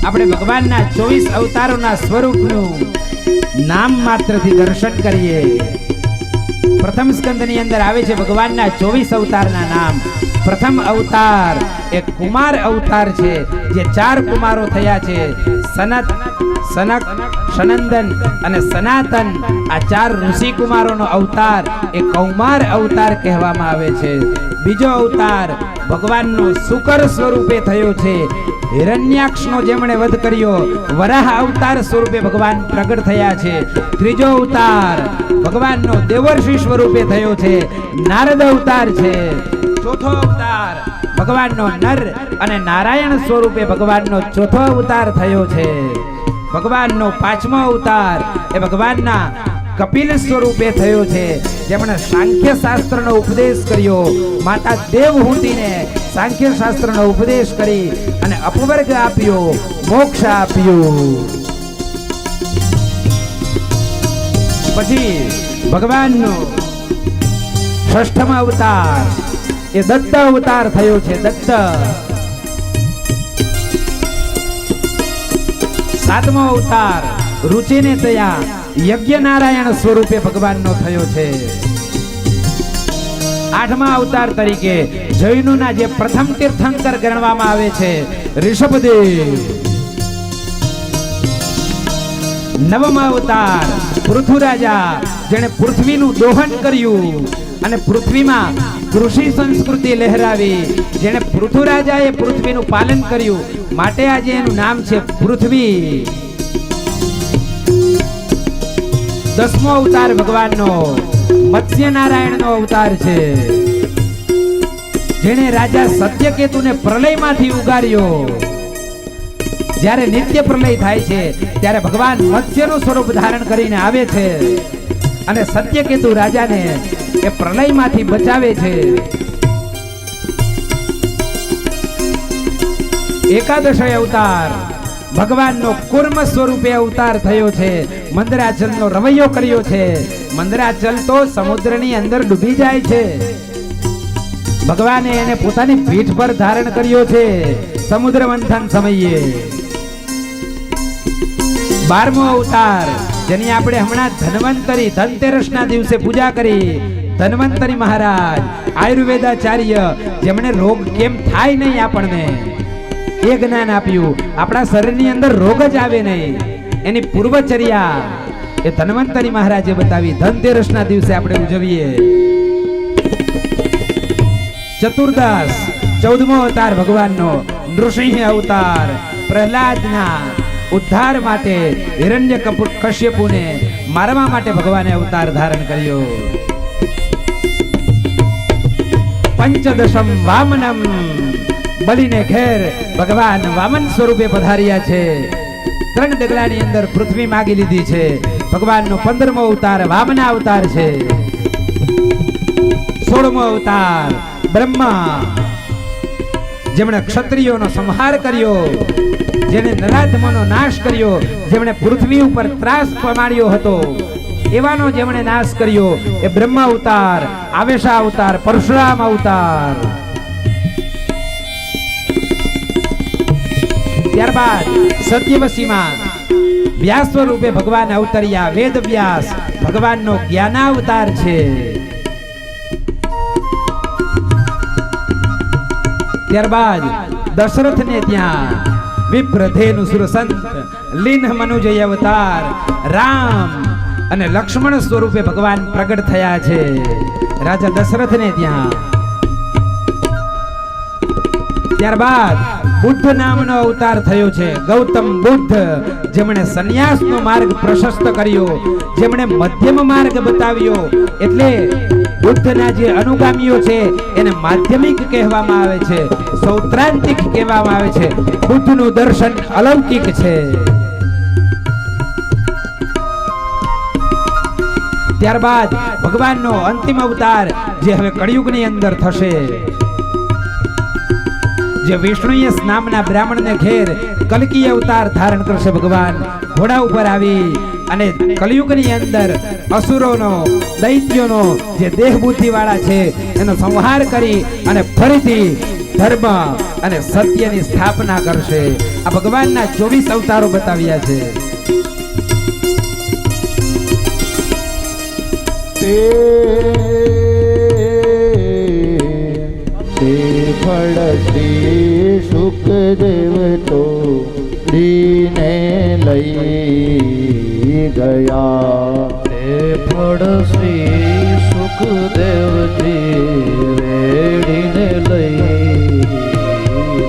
આપણે ભગવાનના 24 અવતારોના સ્વરૂપનું નામ માત્રથી દર્શન કરીએ. પ્રથમ સ્કંદની અંદર આવે છે ભગવાનના 24 અવતારના નામ. પ્રથમ અવતાર એ કુમાર અવતાર છે, જે 4 કુમારો થયા છે. સનત, સનક, સનંદન અને સનાતન, આ 4 ઋષિ કુમારોનો અવતાર એ કૌમાર અવતાર કહેવામાં આવે છે. બીજો અવતાર ભગવાનનો શુકર સ્વરૂપે થયો છે. હિરણ્યાક્ષનો જેમણે વધ કર્યો, વરાહ અવતાર સ્વરૂપે ભગવાન પ્રગટ થયા છે. ત્રીજો અવતાર ભગવાનનો દેવર્ષિ સ્વરૂપે થયો છે, નારદ અવતાર છે. ચોથો અવતાર ભગવાનનો નર અને નારાયણ સ્વરૂપે ભગવાનનો ચોથો અવતાર થયો છે. ભગવાનનો પાંચમો અવતાર એ ભગવાનના કપિલ સ્વરૂપે થયો છે, જેમણે સાંખ્ય શાસ્ત્રનો ઉપદેશ કર્યો. માતા દેવહૂતિને સાંખ્ય શાસ્ત્રનો ઉપદેશ કરી અને અપવર્ગ આપ્યો, મોક્ષ આપ્યું. પછી ભગવાનનો ષષ્ઠમ અવતાર એ દત્ત અવતાર થયો છે. દત્ત. સાતમો અવતાર રુચિને તયા યજ્ઞ નારાયણ સ્વરૂપે ભગવાનનો થયો છે. આઠમા અવતાર તરીકે જૈનોના જે પ્રથમ તીર્થંકર ગણવામાં આવે છે, ઋષભદેવ. નવમા અવતાર પૃથ્વીરાજા, જેણે પૃથ્વીનું દોહન કર્યું અને પૃથ્વીમાં કૃષિ સંસ્કૃતિ લહેરાવી. જેણે પૃથ્વીરાજાએ પૃથ્વીનું પાલન કર્યું, માટે આજે એનું નામ છે પૃથ્વી. દસમો અવતાર ભગવાનનો મત્સ્ય નારાયણનો અવતાર છે, જેણે રાજા સત્યકેતુને પ્રલયમાંથી ઉગાર્યો. જ્યારે નિત્ય પ્રલય થાય છે ત્યારે ભગવાન મત્સ્યનું સ્વરૂપ ધારણ કરીને આવે છે અને સત્યકેતુ રાજાને એ પ્રલયમાંથી બચાવે છે. એકાદશ અવતાર ભગવાનનો કુર્મ સ્વરૂપે અવતાર થયો છે. મંદરાચલનો રવૈયો કર્યો છે. મંદરાચલ તો સમુદ્રની અંદર ડૂબી જાય છે. ભગવાને એને પોતાની પીઠ પર ધારણ કર્યો છે સમુદ્ર મંથન સમયે. 12મો અવતાર, જેની આપણે હમણાં ધન્વંતરી ધનતેરસના દિવસે પૂજા કરી. ધન્વંતરી મહારાજ આયુર્વેદાચાર્ય, જેમણે રોગ કેમ થાય નહીં આપણને એ જ્ઞાન આપ્યું. આપણા શરીરની અંદર રોગ જ આવે નહીં, એની પૂર્વચર્યા એ ધન્વંતરી મહારાજે બતાવી. ધનતેરસના દિવસે આપણે ઉજવીએ. ચતુર્દશ 14મો અવતાર ભગવાનનો નૃસિંહ અવતાર. પ્રહલાદના ઉદ્ધાર માટે હિરણ્ય કશ્યપુને મારવા માટે ભગવાને અવતાર ધારણ કર્યો. પંચદશમ વામનમ, બલિને ઘેર ભગવાન વામન સ્વરૂપે પધાર્યા છે. 3 ડગલાની અંદર પૃથ્વી માગી લીધી છે. ભગવાનનો 15મો અવતાર વામના અવતાર છે. 16મો અવતાર બ્રહ્મા, જેમણે ક્ષત્રિયોનો સંહાર કર્યો, જેને નરાધમોનો નાશ કર્યો, જેમણે પૃથ્વી ઉપર ત્રાસ પમાડ્યો હતો, એવાનો જેમણે નાશ કર્યો એ બ્રહ્મા અવતાર, આવેશા અવતાર, પરશુરામ અવતાર. ત્યારબાદ સત્યવસીમાં વ્યાસ સ્વરૂપે ભગવાન અવતર્યા. વેદ વ્યાસ ભગવાનનો જ્ઞાનાવતાર છે. ત્યારબાદ દશરથને ત્યાં વિપ્રધેનુ સુરસંત લીન મનુજય અવતાર રામ અને લક્ષ્મણ સ્વરૂપે ભગવાન પ્રગટ થયા છે રાજા દશરથને ત્યાં. ત્યારબાદ બુદ્ધ નામનો અવતાર થયો છે, ગૌતમ બુદ્ધ, જેમણે સંન્યાસનો માર્ગ પ્રશસ્ત કર્યો, જેમણે મધ્યમ માર્ગ બતાવ્યો. એટલે બુદ્ધના જે અનુગામીઓ છે એને માધ્યમિક કહેવામાં આવે છે, સૌત્રાંતિક કહેવામાં આવે છે. બુદ્ધનું દર્શન અલૌકિક છે. ત્યારબાદ ભગવાનનો અંતિમ અવતાર જે હવે કળિયુગની અંદર થશે, જે વિષ્ણુયસ નામના બ્રાહ્મણને ઘેર કલ્કી અવતાર ધારણ કરશે. ભગવાન ઘોડા ઉપર આવી અને કલિયુગની અંદર અસુરોનો, દૈત્યોનો જે દેહ બુદ્ધિ વાળા છે એનો સંહાર કરી અને ફરીથી ધર્મ અને સત્યની સ્થાપના કરશે. આ ભગવાનના 24 અવતારો બતાવ્યા છે. તે ફળ શ્રી સુખદેવ તો દીને લઈ ગયા. તે ફળ શ્રી સુખદેવજી વેડીને લઈ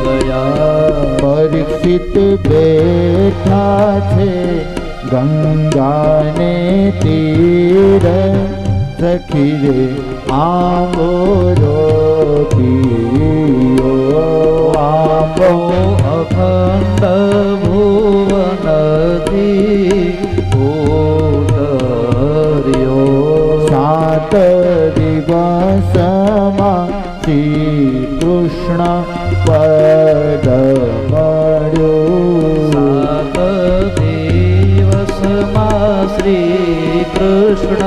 ગયા. પરીક્ષિત બેઠા છે ગંગાને તીર, સખી રે આંબો રોપિયો. આંબો અખંડ ભુવનથી ઉતર્યો. 7 દિવસમાં શ્રી કૃષ્ણ પદ મળ્યું. 7 દિવસમાં શ્રી કૃષ્ણ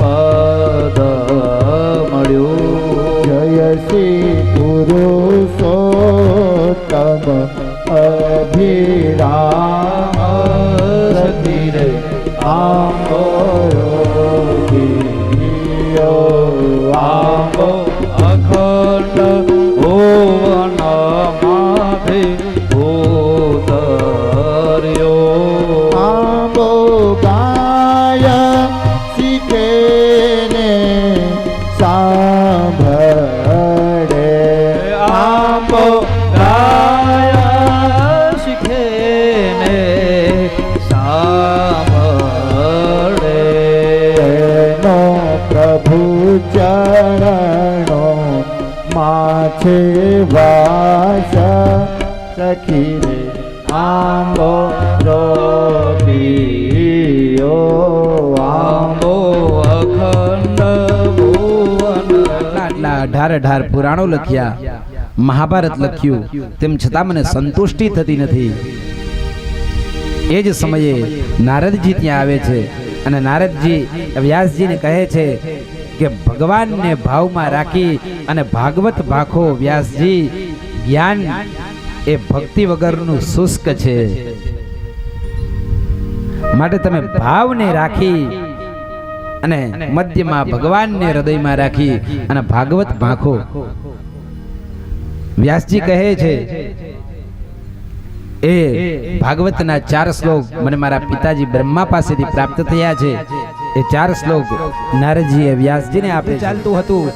પદ મળ્યું. જય શ્રી પુરુષોત્તમ અભિરામ, સખી રે આંબો રોપિયો. આંબો અખંડ ભુવનમાંથી ઉતર્યો. આંબો ગાય શીખે ને સાંભળે. આંબો ગાયા શીખે ને સાંભળે. એનો પ્રભુ ચરણો માથે વાસ, સખી રે આંબો રોપિયો. આંબો અખંડ ભુવન. આટલા 18 પુરાણો લખ્યા, મહાભારત લખ્યું, તેમ છતાં મને સંતુષ્ટિ થતી નથી. એ જ સમયે નારદજી ત્યાં આવે છે અને નારદજી વ્યાસજીને કહે છે કે ભગવાનને ભાવમાં રાખી અને ભાગવત ભાખો વ્યાસજી. જ્ઞાન એ ભક્તિ વગરનું શુષ્ક છે, માટે તમે ભાવને રાખી અને મધ્યમાં ભગવાનને હૃદયમાં રાખી અને ભાગવત ભાખો. વ્યાસજી કહે છે એ ભાગવતના 4 શ્લોક મને મારા પિતાજી બ્રહ્મા પાસેથી પ્રાપ્ત થયા છે. એ 4 શ્લોક નારદજીએ વ્યાસજીને આપે. ચાલતું હતું,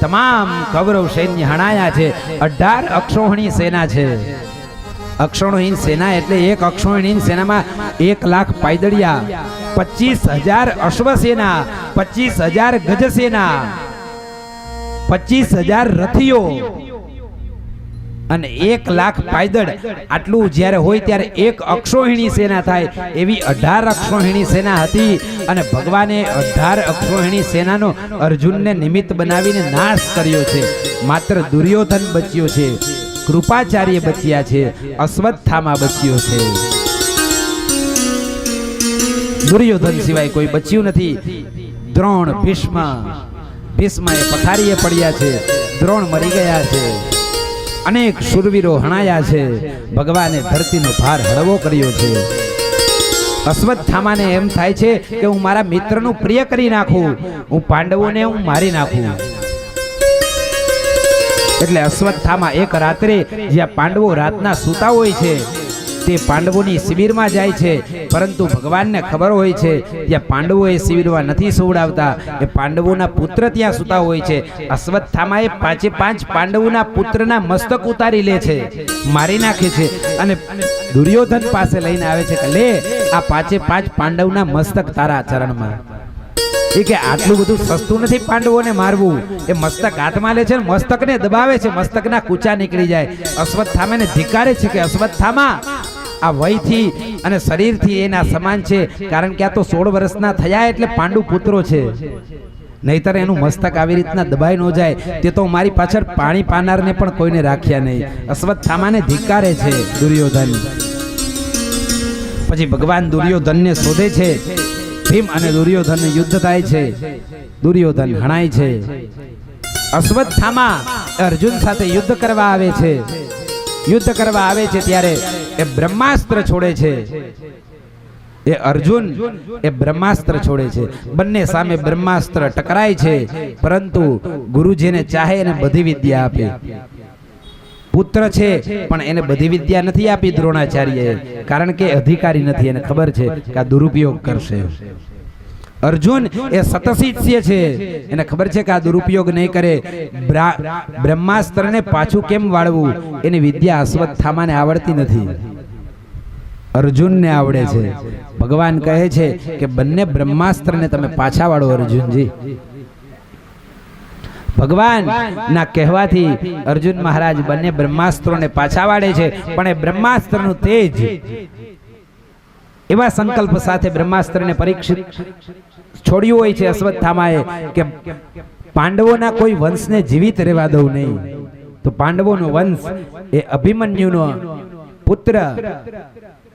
તમામ કૌરવ સૈન્ય હણાયા છે. 18 અક્ષોહિણી સેના છે. અક્ષોહિણી સેના એટલે એક અક્ષોહિણી સેનામાં 1 લાખ પાયદળિયા, 25,000 અશ્વ સેના, 25,000 ગજ સેના, 25,000 રથીઓ અને 1 લાખ પાયદળ. આટલું જ્યારે હોય ત્યારે એક અક્ષોહિણી સેના થાય એવી 18 અક્ષોહિણી સેના હતી. અને ભગવાને 18 અક્ષોહિણી સેનાનો અર્જુનને નિમિત્ત બનાવીને નાશ કર્યો છે. માત્ર દુર્યોધન બચ્યો છે, કૃપાચાર્ય બચ્યા છે, અશ્વત્થામા બચ્યો છે. દુર્યોધન સિવાય કોઈ બચ્યું નથી. દ્રોણ, ભીષ્મ એ પથારીએ પડ્યા છે. દ્રોણ મરી ગયા છે. અનેક શૂરવીરો હણાયા છે. ભગવાને ધરતીનો ભાર હળવો કર્યો છે. અશ્વત્થામાને એમ થાય છે કે હું મારા મિત્રનું પ્રિય કરી નાખું, હું પાંડવોને હું મારી નાખું. એટલે અશ્વત્થામા એક રાત્રે જ્યાં પાંડવો રાતના સૂતા હોય છે તે પાંડવોની શિબિરમાં જાય છે. પરંતુ ભગવાનને ખબર હોય છે ત્યાં પાંડવો એ શિબિરમાં નથી સુવડાવતા, એ પાંડવોના પુત્ર ત્યાં સૂતા હોય છે. અશ્વત્થામાએ 5 પાંડવોના પુત્રના મસ્તક ઉતારી લે છે, મારી નાખે છે અને દુર્યોધન પાસે લઈને આવે છે કે લે આ 5 પાંડવના મસ્તક તારા ચરણમાં. એ કે આટલું બધું સસ્તું નથી પાંડવોને મારવું. એ મસ્તક હાથમાં લે છે, મસ્તકને દબાવે છે, મસ્તકના કૂચા નીકળી જાય. અશ્વત્થામાને ધિક્કારે છે કે અશ્વત્થામા આ વયથી અને શરીરથી એના સમાન છે, કારણ કે આ તો 16 વર્ષના થયા એટલે પાંડુ પુત્રો છે. નહીતર એનું મસ્તક આવી રીતના દબાઈ ન જાય. તે તો મારી પાછળ પાણી પાનારને પણ કોઈને રાખ્યા નહીં. અશ્વત્થામાને ધિક્કારે છે દુર્યોધન. પછી ભગવાન દુર્યોધનને શોધે છે. ભીમ અને દુર્યોધન યુદ્ધ થાય છે. દુર્યોધન હણાય છે. અશ્વત્થામા અર્જુન સાથે યુદ્ધ કરવા આવે છે, યુદ્ધ કરવા આવે છે ત્યારે એ બ્રહ્માસ્ત્ર છોડે છે. એ અર્જુન એ બ્રહ્માસ્ત્ર છોડે છે. બંને સામે બ્રહ્માસ્ત્ર ટકરાય છે, પરંતુ ગુરુજીને ચાહે એને બધી વિદ્યા આપે. પુત્ર છે પણ એને બધી વિદ્યા નથી આપી દ્રોણાચાર્યએ, કારણ કે અધિકારી નથી, એને ખબર છે કે આ દુરુપયોગ કરશે. અર્જુન એ સતશિષ્ય છે, એને ખબર છે કે આ દુરુપયોગ નહીં કરે. બ્રહ્માસ્ત્રને પાછું કેમ વાળવું એની વિદ્યા અશ્વત્થામાને આવડતી નથી, અર્જુનને આવડે છે. ભગવાન કહે છે કે બંને બ્રહ્માસ્ત્રને તમે પાછા વાળો અર્જુનજી. ભગવાન ના કહેવાથી અર્જુન મહારાજ બંને બ્રહ્માસ્ત્રોને પાછા વાળે છે, પણ એ બ્રહ્માસ્ત્રનું તેજ એવા સંકલ્પ સાથે બ્રહ્માસ્ત્રને પરીક્ષિત છોડ્યું હોય છે અશ્વત્થામાએ કે પાંડવોના કોઈ વંશને જીવિત રહેવા દઉં નહીં. તો પાંડવોનો વંશ એ અભિમન્યુનો પુત્ર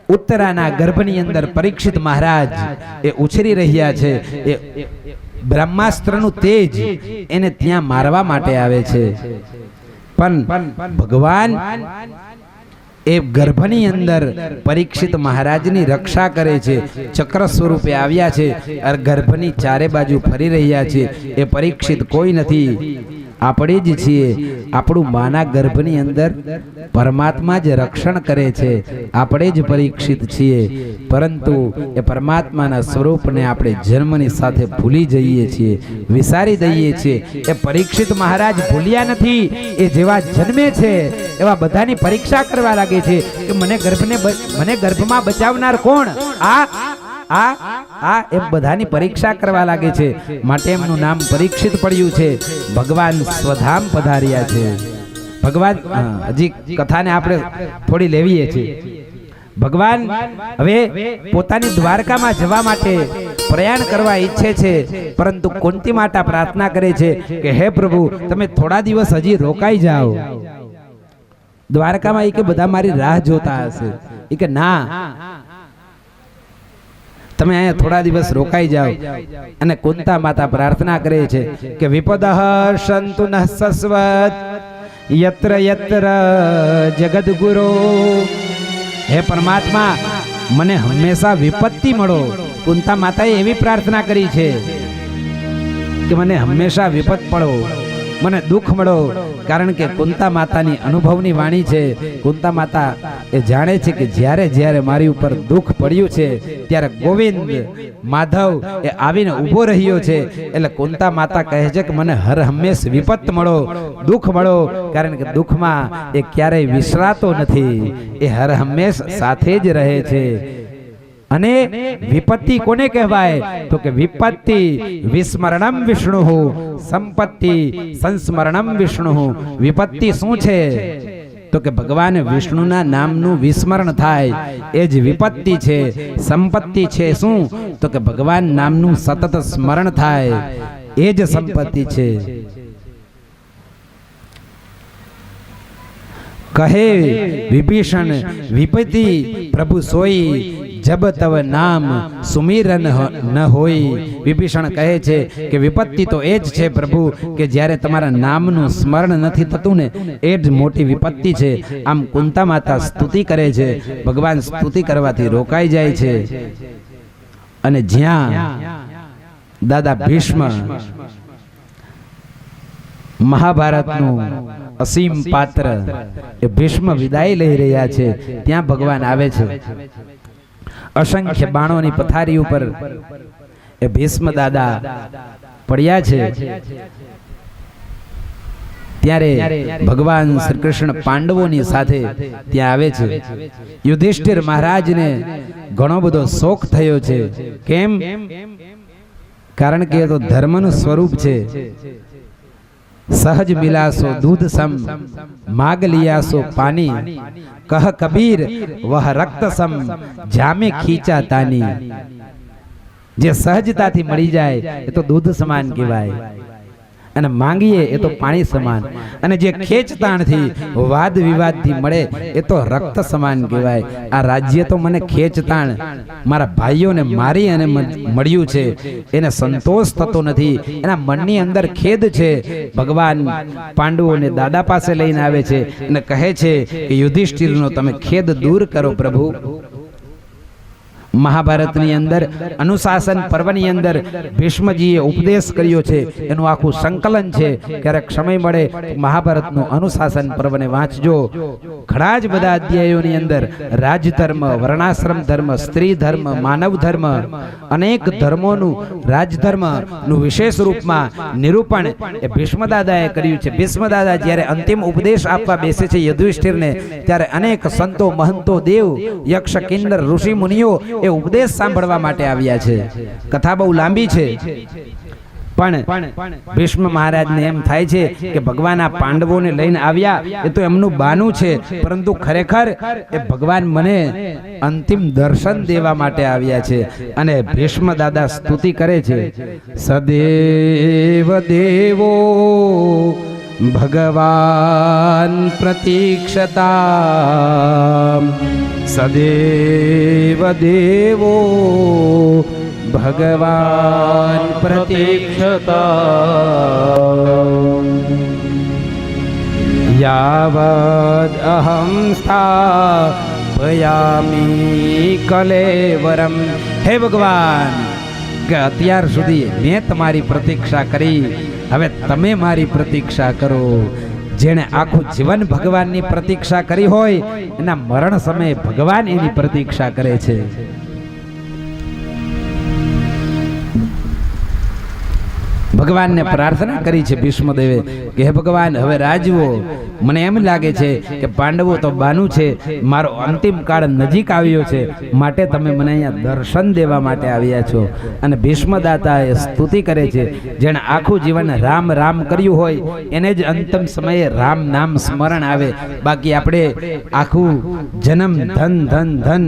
ઉત્તરાના ગર્ભની અંદર પરીક્ષિત મહારાજ એ ઉછરી રહ્યા છે. એ બ્રહ્માસ્ત્રનું તેજ એને ત્યાં મારવા માટે આવે છે, પણ ભગવાન એ ગર્ભની અંદર પરીક્ષિત મહારાજની રક્ષા કરે છે. ચક્ર સ્વરૂપે આવ્યા છે, ગર્ભની ચારે બાજુ ફરી રહ્યા છે. એ પરીક્ષિત કોઈ નથી, આપણે જ છીએ. આપણું માના ગર્ભની અંદર પરમાત્મા જ રક્ષણ કરે છે, આપણે જ પરીક્ષિત છીએ. પરંતુ એ પરમાત્માના સ્વરૂપને આપણે જન્મની સાથે ભૂલી જઈએ છીએ, વિસારી દઈએ છીએ. એ પરીક્ષિત મહારાજ ભૂલ્યા નથી, એ જેવા જન્મે છે એવા બધાની પરીક્ષા કરવા લાગે છે કે મને ગર્ભમાં બચાવનાર કોણ? આ એમ બધાની પરીક્ષા કરવા લાગે છે. માટે એમનું નામ પરીક્ષિત પડ્યું છે. ભગવાન સ્વધામ પધાર્યા છે. ભગવાન હજી કથાને આપણે થોડી લેવીએ છીએ. ભગવાન હવે પોતાની દ્વારકામાં જવા માટે પ્રયાણ કરવા ઈચ્છે છે, પરંતુ કુંતી માતા પ્રાર્થના કરે છે કે હે પ્રભુ, તમે થોડા દિવસ હજી રોકાઈ જાઓ દ્વારકામાં. એ કે બધા મારી રાહ જોતા હશે. એ કે ના, તમે અહીંયા થોડા દિવસ રોકાઈ જાઓ. અને કુંતા માતા પ્રાર્થના કરે છે કે વિપદઃ સંતુ નઃ સસ્વત યત્ર યત્ર જગદગુરો. હે પરમાત્મા, મને હંમેશા વિપત્તિ મળો. કુંતા માતાએ એવી પ્રાર્થના કરી છે કે મને હંમેશા વિપત પડો, મને દુઃખ મળો. કારણ કે કુંતા માતાની અનુભવની વાણી છે. કુંતા માતા એ જાણે છે કે જ્યારે જ્યારે મારી ઉપર દુઃખ પડ્યું છે ત્યારે ગોવિંદ માધવ એ આવીને ઊભો રહ્યો છે. એટલે કુંતા માતા કહે છે કે મને હર હંમેશ વિપત મળો, દુઃખ મળો. કારણ કે દુઃખમાં એ ક્યારેય વિસરાતો નથી, એ હર હંમેશ સાથે જ રહે છે. અને વિપત્તિ કોને કહેવાય? તો કે વિપત્તિ વિસ્મરણમ વિષ્ણુ, સંપત્તિ સંસ્મરણમ વિષ્ણુ. વિપત્તિ શું છે? તો કે ભગવાન વિષ્ણુના નામનું વિસ્મરણ થાય, એ જ વિપત્તિ છે. સંપત્તિ છે શું? તો કે ભગવાન નામનું સતત સ્મરણ થાય, એ જ સંપત્તિ છે. કહે વિભીષણ વિપત્તિ પ્રભુ સોઈ, જબ તવ નામ સુમિરન ન હોય. વિભીષણ કહે છે કે વિપત્તિ તો એ જ છે પ્રભુ કે જ્યારે તમારા નામનું સ્મરણ નથી થતું ને, એ જ મોટી વિપત્તિ છે. આમ કુંતા માતા સ્તુતિ કરે છે. ભગવાન સ્તુતિ કરવાથી રોકાઈ જાય છે. અને જ્યાં દાદા ભીષ્મ મહાભારતનું અસીમ પાત્ર એ ભીષ્મ વિદાય લઈ રહ્યા છે, ત્યાં ભગવાન આવે છે. અસંખ્ય બાણોની પથારી ઉપર એ ભીષ્મ દાદા પડ્યા છે. ત્યારે ભગવાન શ્રી કૃષ્ણ પાંડવોની સાથે ત્યાં આવે છે. યુધિષ્ઠિર મહારાજને ઘણો બધો શોક થયો છે. કેમ? કારણ કે એ તો ધર્મનું સ્વરૂપ છે. सहज मिलासो दूध सम माग लियासो पानी, कह कबीर वह रक्त सम जामे खींचा तानी. जे सहजताथी मળી જાય એ તો દૂધ સમાન કહેવાય. અને માંગીએ એ તો પાણી સમાન, અને જે ખેંચતાણથી વાદ વિવાદથી મળે એ તો રક્ત સમાન કહેવાય. આ રાજ્ય તો મને ખેંચતાણ મારા ભાઈઓને મારી અને મળ્યું છે, એને સંતોષ થતો નથી, એના મનની અંદર ખેદ છે. ભગવાન પાંડવોને દાદા પાસે લઈને આવે છે અને કહે છે કે યુધિષ્ઠિરનો તમે ખેદ દૂર કરો પ્રભુ. મહાભારતની અંદર અનુશાસન પર્વની અંદર ભીષ્મજીએ ઉપદેશ કર્યો છે, એનું આખું સંકલન છે. ક્યારેક સમય મળે મહાભારતનું અનુશાસન પર્વને વાંચજો. ઘણા જ બધા અધ્યાયોની અંદર રાજધર્મ, વર્ણાશ્રમ ધર્મ, સ્ત્રી ધર્મ, માનવ ધર્મ, અનેક ધર્મોનું રાજધર્મનું વિશેષ રૂપમાં નિરૂપણ એ ભીષ્મદાદાએ કર્યું છે. ભીષ્મદાદા જ્યારે અંતિમ ઉપદેશ આપવા બેસે છે યુધિષ્ઠિરને, ત્યારે અનેક સંતો, મહંતો, દેવ, યક્ષ, કિન્નર, ઋષિ મુનિઓ એ ઉપદેશ સાંભળવા માટે આવ્યા છે. કથા બહુ લાંબી છે, પણ ભીષ્મ મહારાજને એમ થાય છે કે ભગવાન આ પાંડવોને લઈને આવ્યા એ તો એમનું બાનું છે, પરંતુ ખરેખર એ ભગવાન મને અંતિમ દર્શન દેવા માટે આવ્યા છે. અને ભીષ્મ દાદા સ્તુતિ કરે છે, સદેવ દેવો ભગવાન પ્રતીક્ષતા, સદેવ દેવો ભગવાન પ્રતીક્ષતા, યાવદ અહમ સ્થાપયામિ કલેવરમ. હે ભગવાન, કે અત્યાર સુધી મેં તમારી પ્રતીક્ષા કરી, હવે તમે મારી પ્રતીક્ષા કરો. જેણે આખું જીવન ભગવાનની પ્રતીક્ષા કરી હોય એના મરણ સમયે ભગવાન એની પ્રતીક્ષા કરે છે. ભગવાનને પ્રાર્થના કરી છે ભીષ્મદેવે કે હે ભગવાન, હવે રાજવો. મને એમ લાગે છે કે પાંડવો તો બાનું છે, મારો અંતિમ કાળ નજીક આવ્યો છે, માટે તમે મને અહીંયા દર્શન દેવા માટે આવ્યા છો. અને ભીષ્મદાતાએ સ્તુતિ કરે છે, જેણે આખું જીવન રામ રામ કર્યું હોય એને જ અંતિમ સમયે રામ નામ સ્મરણ આવે. બાકી આપણે આખું જન્મ ધન ધન ધન,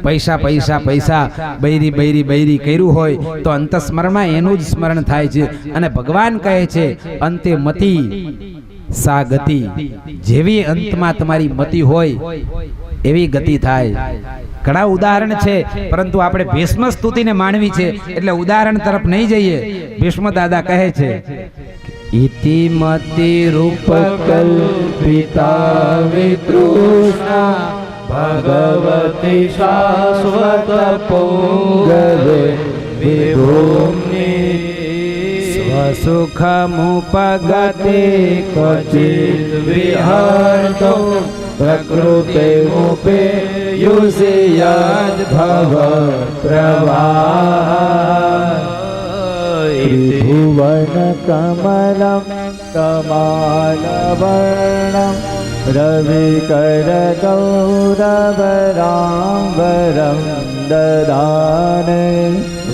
પૈસા પૈસા પૈસા, બૈરી બૈરી બૈરી કર્યું હોય તો અંતસ્મરણમાં એનું જ સ્મરણ થાય છે. અને ભગવાન કહે છે, અંતે મતિ સા ગતિ, જેવી અંતમાં તમારી મતિ હોય એવી ગતિ થાય. ઘણા ઉદાહરણ છે, પરંતુ આપણે ભીષ્મ સ્તુતિને માનવી છે એટલે ઉદાહરણ તરફ નહીં જઈએ. ભીષ્મ દાદા કહે છે, ઇતિ મતિ રૂપ કલ્પિતા વિતૃષ્ણા, ભગવતી શાશ્વત પોગવે વિભૂમ્ની, સ્વસુખમુપગતે ક્વચિત વિહર્તો પ્રકૃતે મુપે યુષિયાદ ભવ પ્રવાહ. ભુવન કમલમ કમાલવર્ણમ રવિકર ગૌરવરાંબરમ દદાને,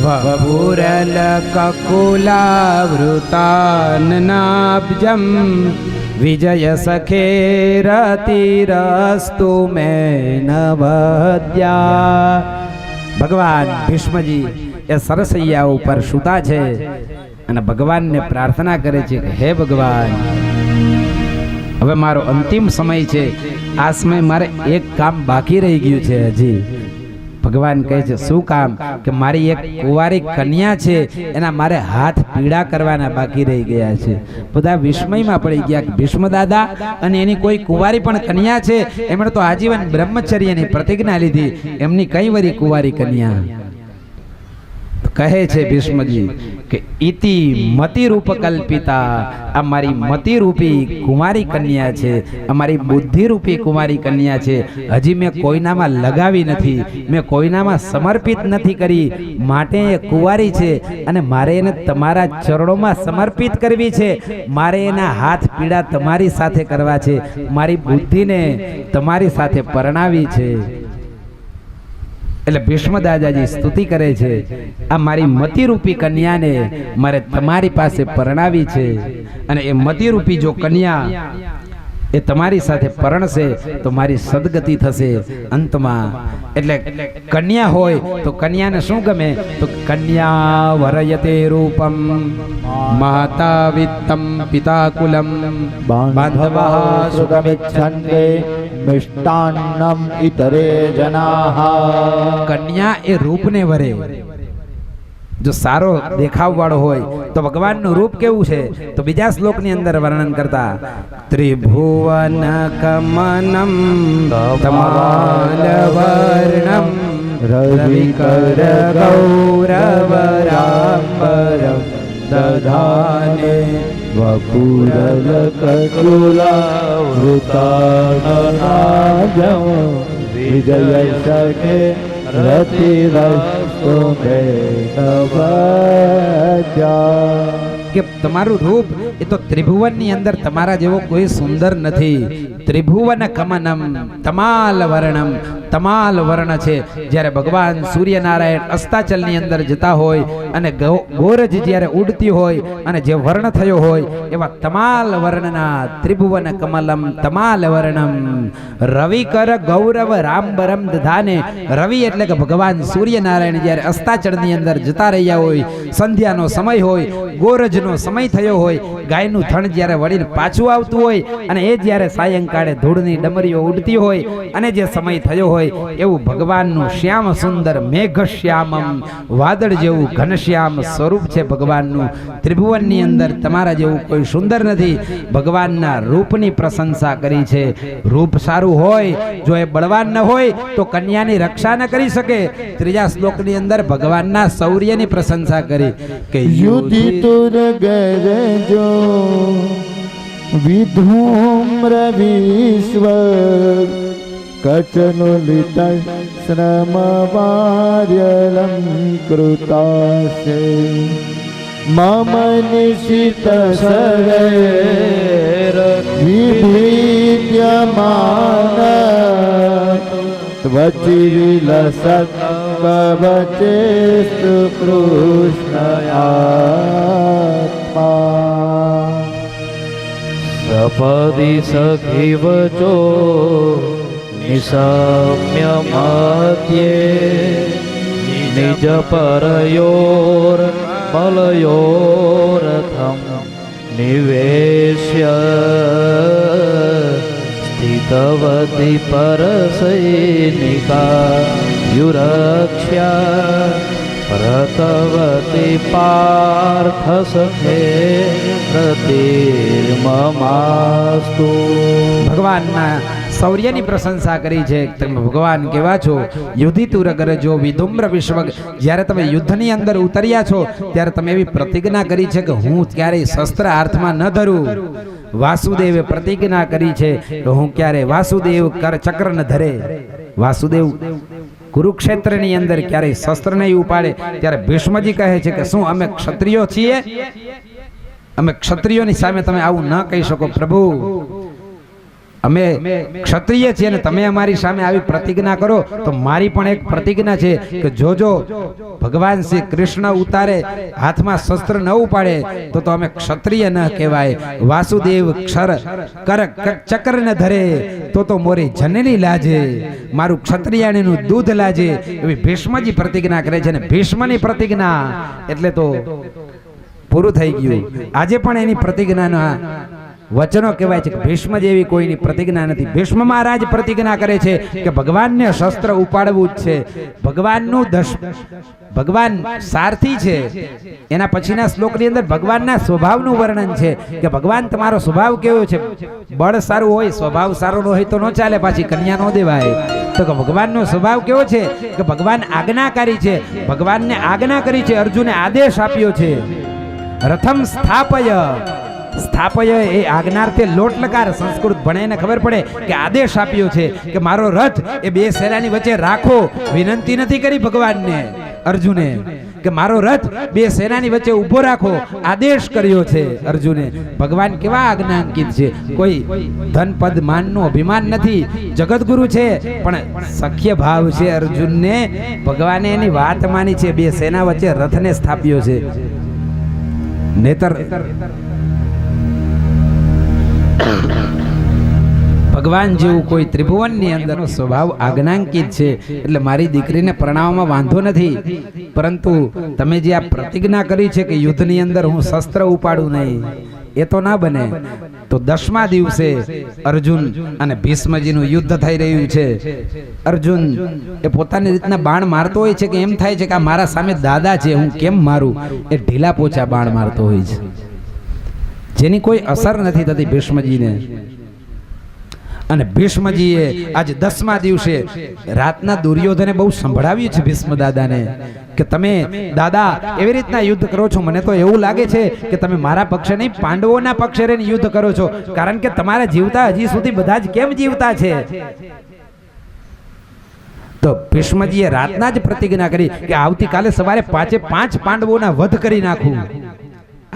વપુરલ કકુલાવૃતાન્નાબ્જમ વિજય સખેરતિરસ્તુ મે નવદ્યા. ભગવાન ભીષ્મજી એ સરસૈયા ઉપર સૂતા છે અને ભગવાનને પ્રાર્થના કરે છે કે હે ભગવાન, હવે મારો અંતિમ સમય છે, આ સમય મારે એક કામ બાકી રહી ગયું છે હજી. ભગવાન કહે છે, શું કામ? કે મારી એક કુંવારી કન્યા છે, એના મારે હાથ પીડા કરવાના બાકી રહી ગયા છે. બધા વિસ્મયમાં પડી ગયા કે ભીષ્મ દાદા અને એની કોઈ કુંવારી પણ કન્યા છે, એમણે તો આજીવન બ્રહ્મચર્યની પ્રતિજ્ઞા લીધી, એમની કઈ વરી કુંવારી કન્યા? કહે છે ભીષ્મજી કે ઇતિ મતિ રૂપ કલ્પિતા, આ મારી મતિ રૂપી કુમારી કન્યા છે, અમારી બુદ્ધિ રૂપી કુમારી કન્યા છે. હજી મેં કોઈનામાં લગાવી નથી, મેં કોઈનામાં સમર્પિત નથી કરી, માટે એ કુંવારી છે અને મારે એને તમારા ચરણોમાં સમર્પિત કરવી છે. મારે એના હાથ પીડા તમારી સાથે કરવા છે, મારી બુદ્ધિને તમારી સાથે પરણાવી છે. એટલે ભીષ્મ દાદાજી સ્તુતિ કરે છે, આ મારી મતિરૂપી કન્યાને મારે તમારી પાસે પરણાવી છે. અને એ મતિરૂપી જો કન્યા એ તમારી સાથે પરણશે તો મારી સદગતિ થશે અંતમાં. એટલે કન્યા હોય તો કન્યાને શું ગમે? તો કન્યા વરયતે રૂપમ માતા વિત્તમ પિતા કુલમ બાંધવાઃ સુખમિચ્છન્તે મિષ્ટાન્નમ ઇતરે જનાઃ. કન્યા એ રૂપને વરે. જો સારો દેખાવ વાળો હોય તો ભગવાનનું રૂપ કેવું છે તો બીજા શ્લોકની અંદર વર્ણન કરતા ત્રિભુવન કમનમ કમાલવર્ણમ રવિકર ગૌરવરાંબરમ દધાને વપુરલકુલાવૃતાનનાજમ વિજયસકે રતિરસ્તુ મે નવજા. કે તમારું રૂપ એ તો ત્રિભુવનની અંદર તમારા જેવો કોઈ સુંદર નથી. ત્રિભુવન કમનમ તમાલ વર્ણમ, તમાલ વર્ણ છે. જ્યારે ભગવાન સૂર્યનારાયણ અસ્તાચલની અંદર જતા હોય અને ગોરજ જ્યારે ઉડતી હોય અને જે વર્ણ થયો હોય એવા તમાલ વર્ણના ત્રિભુવન કમલમ તમાલ વર્ણમ રવિકર ગૌરવ રામબરમ દધાને. રવિ એટલે કે ભગવાન સૂર્યનારાયણ જ્યારે અસ્તાચળની અંદર જતા રહ્યા હોય, સંધ્યાનો સમય હોય, ગોરજનો સમય થયો હોય, ગાયનું થણ જ્યારે વળીને પાછું આવતું હોય અને એ જ્યારે સાયંકાળે ધૂળની ડમરીઓ ઉડતી હોય અને જે સમય થયો હોય એવું ભગવાનનું શ્યામ સુંદર મેઘ શ્યામમ વાદળ જેવું ઘનશ્યામ સ્વરૂપ છે ભગવાનનું. ત્રિભુવનની અંદર તમારા જેવું કોઈ સુંદર નથી. ભગવાનના રૂપની પ્રશંસા કરી છે. રૂપ સારું હોય, જો એ બળવાન ન હોય તો કન્યાની રક્ષા ન કરી શકે. ત્રીજા શ્લોકની અંદર ભગવાનના શૌર્યની પ્રશંસા કરી કે યુધિતુર ગરજો વિધૂમ્ર વિશ્વ કચનુલિત શ્રમ વાર્યલંકૃતાસે મમ નિશિત સરેર વિભીડ્યમાન ત્વચિવિલસત કવચેસ્તુ કૃષ્ણયાત્મા. સપદિ સખીવચો નિશમ્ય મધ્યે નિજ પરયોર બલયોરથમ નિવેશ્ય સ્થિતવતી પરસૈનિકા યુરક્ષ્યા પ્રતવતી પાર્થ સખે પ્રતિર્મમાસ્તુ. ભગવાનના શૌર્યની પ્રશંસા કરી છે. તમે ભગવાન કેવા છો? યુધિતુર ગરજો વિધુમ્ર વિશ્વ. જ્યારે તમે યુદ્ધની અંદર ઉતર્યા છો ત્યારે તમે એવી પ્રતિજ્ઞા કરી છે કે હું ક્યારેય શસ્ત્ર હાથમાં ન ધરું. વાસુદેવે પ્રતિજ્ઞા કરી છે કે હું ક્યારે વાસુદેવ ચક્ર ન ધરે. વાસુદેવ કુરુક્ષેત્રની અંદર ક્યારેય શસ્ત્ર નહીં ઉપાડે. ત્યારે ભીષ્મજી કહે છે કે શું અમે ક્ષત્રિયો છીએ? અમે ક્ષત્રિયોની સામે તમે આવું ન કહી શકો પ્રભુ. અમે ક્ષત્રિય છીએ અને તમે અમારી સામે આવી પ્રતિજ્ઞા કરો તો મારી પણ એક પ્રતિજ્ઞા છે કે જો ભગવાન શ્રી કૃષ્ણ ઉતારે હાથમાં શસ્ત્ર ન ઉપાડે તો અમે ક્ષત્રિય ન કહેવાય. વાસુદેવ ચક્ર ન ધરે તો મોરી જનની લાજે, મારું ક્ષત્રિયાણીનું દૂધ લાજે. એવી ભીષ્મજી પ્રતિજ્ઞા કરે છે અને ભીષ્મની પ્રતિજ્ઞા એટલે તો પૂરું થઈ ગયું. આજે પણ એની પ્રતિજ્ઞાના વચનો કહેવાય છે કે ભીષ્મ જેવી કોઈની પ્રતિજ્ઞા નથી. ભીષ્મ મહારાજ પ્રતિજ્ઞા કરે છે કે ભગવાનને શસ્ત્ર ઉપાડવું જ છે. ભગવાન સારથી છે. એના પછીના શ્લોકની અંદર ભગવાનના સ્વભાવનું વર્ણન છે કે ભગવાન તમારો સ્વભાવ કેવો છે? બળ સારું હોય, સ્વભાવ સારો ન હોય તો ન ચાલે, પાછી કન્યા ન દેવાય. તો કે ભગવાનનો સ્વભાવ કેવો છે કે ભગવાન આજ્ઞાકારી છે. ભગવાનને આજ્ઞા કરી છે, અર્જુને આદેશ આપ્યો છે રથમ સ્થાપય. સ્થાપય એ આજ્ઞાર્થે લોટ લકાર. સંસ્કૃત ભણે ખબર પડે કે આદેશ આપ્યો છે કે મારો રથ એ બે સેનાની વચ્ચે રાખો. વિનંતી નથી કરી ભગવાનને અર્જુને કે મારો રથ બે સેનાની વચ્ચે ઊભો રાખો, આદેશ કર્યો છે અર્જુને. ભગવાન કેવા આજ્ઞાંકિત છે. કોઈ ધન પદ માનનું અભિમાન નથી. જગતગુરુ છે પણ સખ્ય ભાવ છે અર્જુનને. ભગવાને એની વાત માની છે. બે સેના વચ્ચે રથને સ્થાપ્યો છે. ભગવાન જેવું કોઈ ત્રિભુવનની અંદરનો સ્વભાવ આજ્ઞાંકિત છે, એટલે મારી દીકરીને પરણાવવામાં વાંધો નથી, પરંતુ તમે જે આ પ્રતિજ્ઞા કરી છે કે યુદ્ધની અંદર હું શસ્ત્ર ઉપાડું નહીં, એ તો ના બને. તો 10મા દિવસે અર્જુન અને ભીષ્મજીનું યુદ્ધ થઈ રહ્યું છે. અર્જુન એ પોતાની રીતના બાણ મારતો હોય છે કે એમ થાય છે કે આ મારા સામે દાદા છે, હું કેમ મારું, એ ઢીલા પોચા બાણ મારતો હોય છે, જેની કોઈ અસર નથી થતી ભીષ્મજીને. અને ભીષ્મજીએ આજે 10મા દિવસે રાતના દુર્યોધને બહુ સંભળાવ્યું છે ભીષ્મ દાદાને કે તમે દાદા એવી રીતના યુદ્ધ કરો છો, મને તો એવું લાગે છે કે તમે મારા પક્ષે નહીં પાંડવોના પક્ષે રહીને યુદ્ધ કરો છો, કારણ કે તમારા જીવતા હજી સુધી બધા જ કેમ જીવતા છે. તો ભીષ્મજીએ રાતના જ પ્રતિજ્ઞા કરી કે આવતીકાલે સવારે 5 પાંડવોના વધ કરી નાખું.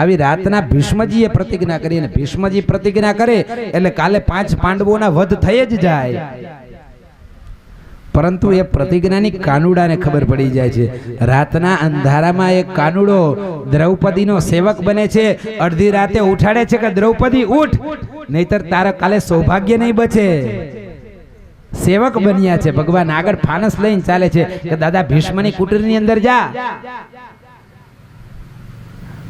આવી રાતના ભીષ્મજીએ પ્રતિજ્ઞા કરી, અને ભીષ્મજી પ્રતિજ્ઞા કરે એટલે કાલે 5 પાંડવોના વધ થઈ જ જાય. પરંતુ એ પ્રતિજ્ઞાની કાનુડાને ખબર પડી જાય છે. રાતના અંધારામાં એક કાનુડો દ્રૌપદીનો સેવક બને છે, અડધી રાતે ઉઠાડે છે કે દ્રૌપદી ઉઠ, નહીતર તારા કાલે સૌભાગ્ય નહીં બચે. સેવક બન્યા છે. ભગવાન આગળ ફાનસ લઈને ચાલે છે કે દાદા ભીષ્મની કુટીરની અંદર જા,